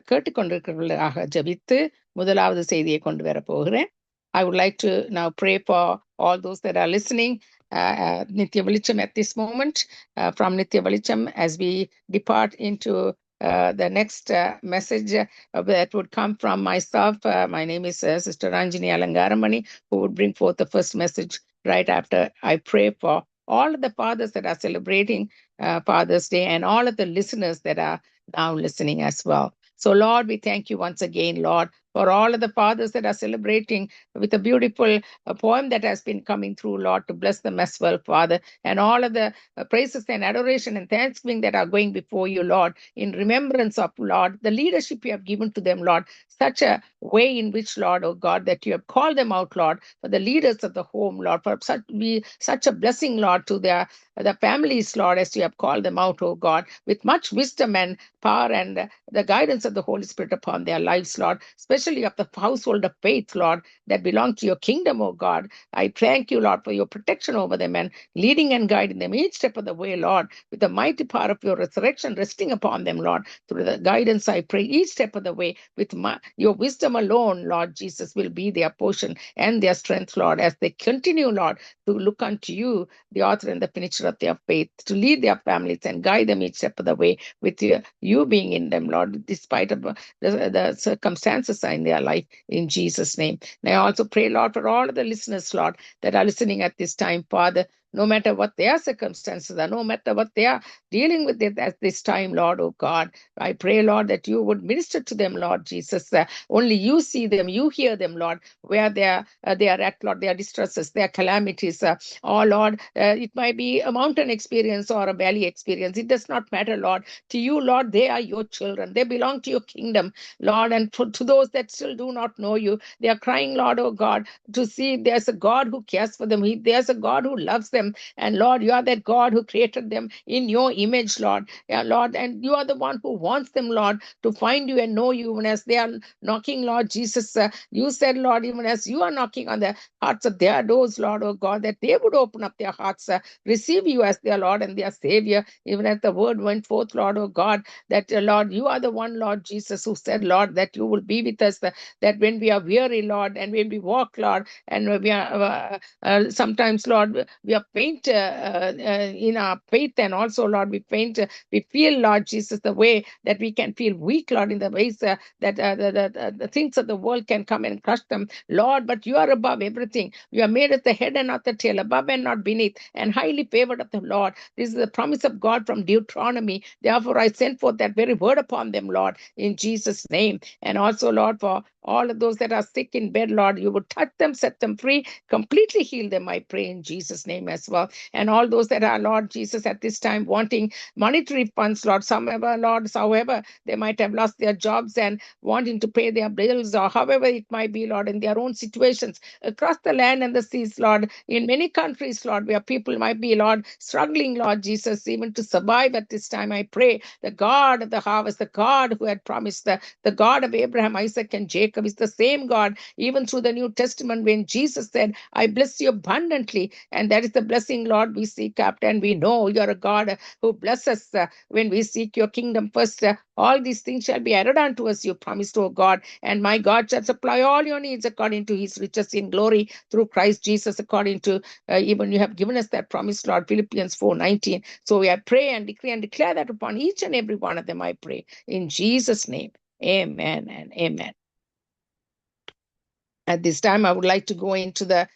கேட்டுக்கொண்டிருக்கிறவர்களாக ஜெபித்து முதலாவது செய்தியை கொண்டு வர போகிறேன். I would like to now pray for all those that are listening Nithya Velicham at this moment, from Nithya Velicham, as we depart into the next message that would come from myself. My name is Sister Ranjini Alangaramani, who would bring forth the first message right after I pray for all of the fathers that are celebrating Father's Day and all of the listeners that are now listening as well. So, Lord, we thank you once again, Lord, for all of the fathers that are celebrating with a beautiful poem that has been coming through, Lord, to bless them as well, Father, and all of the praises and adoration and thanksgiving that are going before you, Lord, in remembrance of, Lord, the leadership you have given to them, Lord, such a way in which, Lord, oh God, that you have called them out, Lord, for the leaders of the home, Lord, for such a blessing, Lord, to the families, Lord, as you have called them out, oh God, with much wisdom and power and the guidance of the Holy Spirit upon their lives, Lord, especially of the household of faith, Lord, that belong to your kingdom, oh God. I thank you, Lord, for your protection over them and leading and guiding them each step of the way, Lord, with the mighty power of your resurrection resting upon them, Lord. Through the guidance, I pray each step of the way with your wisdom alone, Lord Jesus, will be their portion and their strength, Lord, as they continue, Lord, to look unto you, the author and the finisher of their faith, to lead their families and guide them each step of the way with you being in them, Lord, despite of the circumstances in their life, in Jesus' name. And I also pray, Lord, for all of the listeners, Lord, that are listening at this time, Father, no matter what their circumstances are, no matter what they are dealing with it at this time, Lord, oh God, I pray, Lord, that you would minister to them, Lord Jesus. Only you see them, you hear them, Lord, where they are at, Lord, their distresses, their calamities. Oh, Lord, it might be a mountain experience or a valley experience. It does not matter, Lord. To you, Lord, they are your children. They belong to your kingdom, Lord. And to those that still do not know you, they are crying, Lord, oh God, to see if there's a God who cares for them. There's a God who loves them. And Lord, you are that God who created them in your image, Lord. Yeah, Lord, and you are the one who wants them, Lord, to find you and know you. Even as they are knocking, Lord Jesus, you said, Lord, even as you are knocking on the hearts of their doors, Lord, oh God, that they would open up their hearts, receive you as their Lord and their Savior, even as the word went forth, Lord, oh God, that, Lord, you are the one, Lord Jesus, who said, Lord, that you will be with us, that when we are weary, Lord, and when we walk, Lord, and we are sometimes, Lord, we are faint in our faith, and also, Lord, we faint, we feel, Lord Jesus, the way that we can feel weak, Lord, in the ways that the things of the world can come and crush them, Lord, but you are above everything. You are made at the head and not the tail, above and not beneath, and highly favored of the Lord. This is the promise of God from Deuteronomy. Therefore, I send forth that very word upon them, Lord, in Jesus' name. And also, Lord, for all of those that are sick in bed, Lord, you would touch them, set them free, completely heal them, I pray, in Jesus' name as well. And all those that are, Lord Jesus, at this time wanting monetary funds, Lord, however they might have lost their jobs and wanting to pay their bills, or however it might be, Lord, in their own situations across the land and the seas, Lord, in many countries, Lord, where people might be, Lord, struggling, Lord Jesus, even to survive at this time, I pray, the God of the harvest, the God who had promised, the God of Abraham, Isaac, and Jacob, Jacob is the same God, even through the New Testament, when Jesus said, I bless you abundantly. And that is the blessing, Lord, we seek after. And we know you're a God who blesses when we seek your kingdom first. All these things shall be added unto us, you promised, O God. And my God shall supply all your needs according to his riches in glory through Christ Jesus, according to even you have given us that promise, Lord, Philippians 4:19. So I pray and decree and declare that upon each and every one of them, I pray. In Jesus' name, amen and amen. At this time, I would like to go into the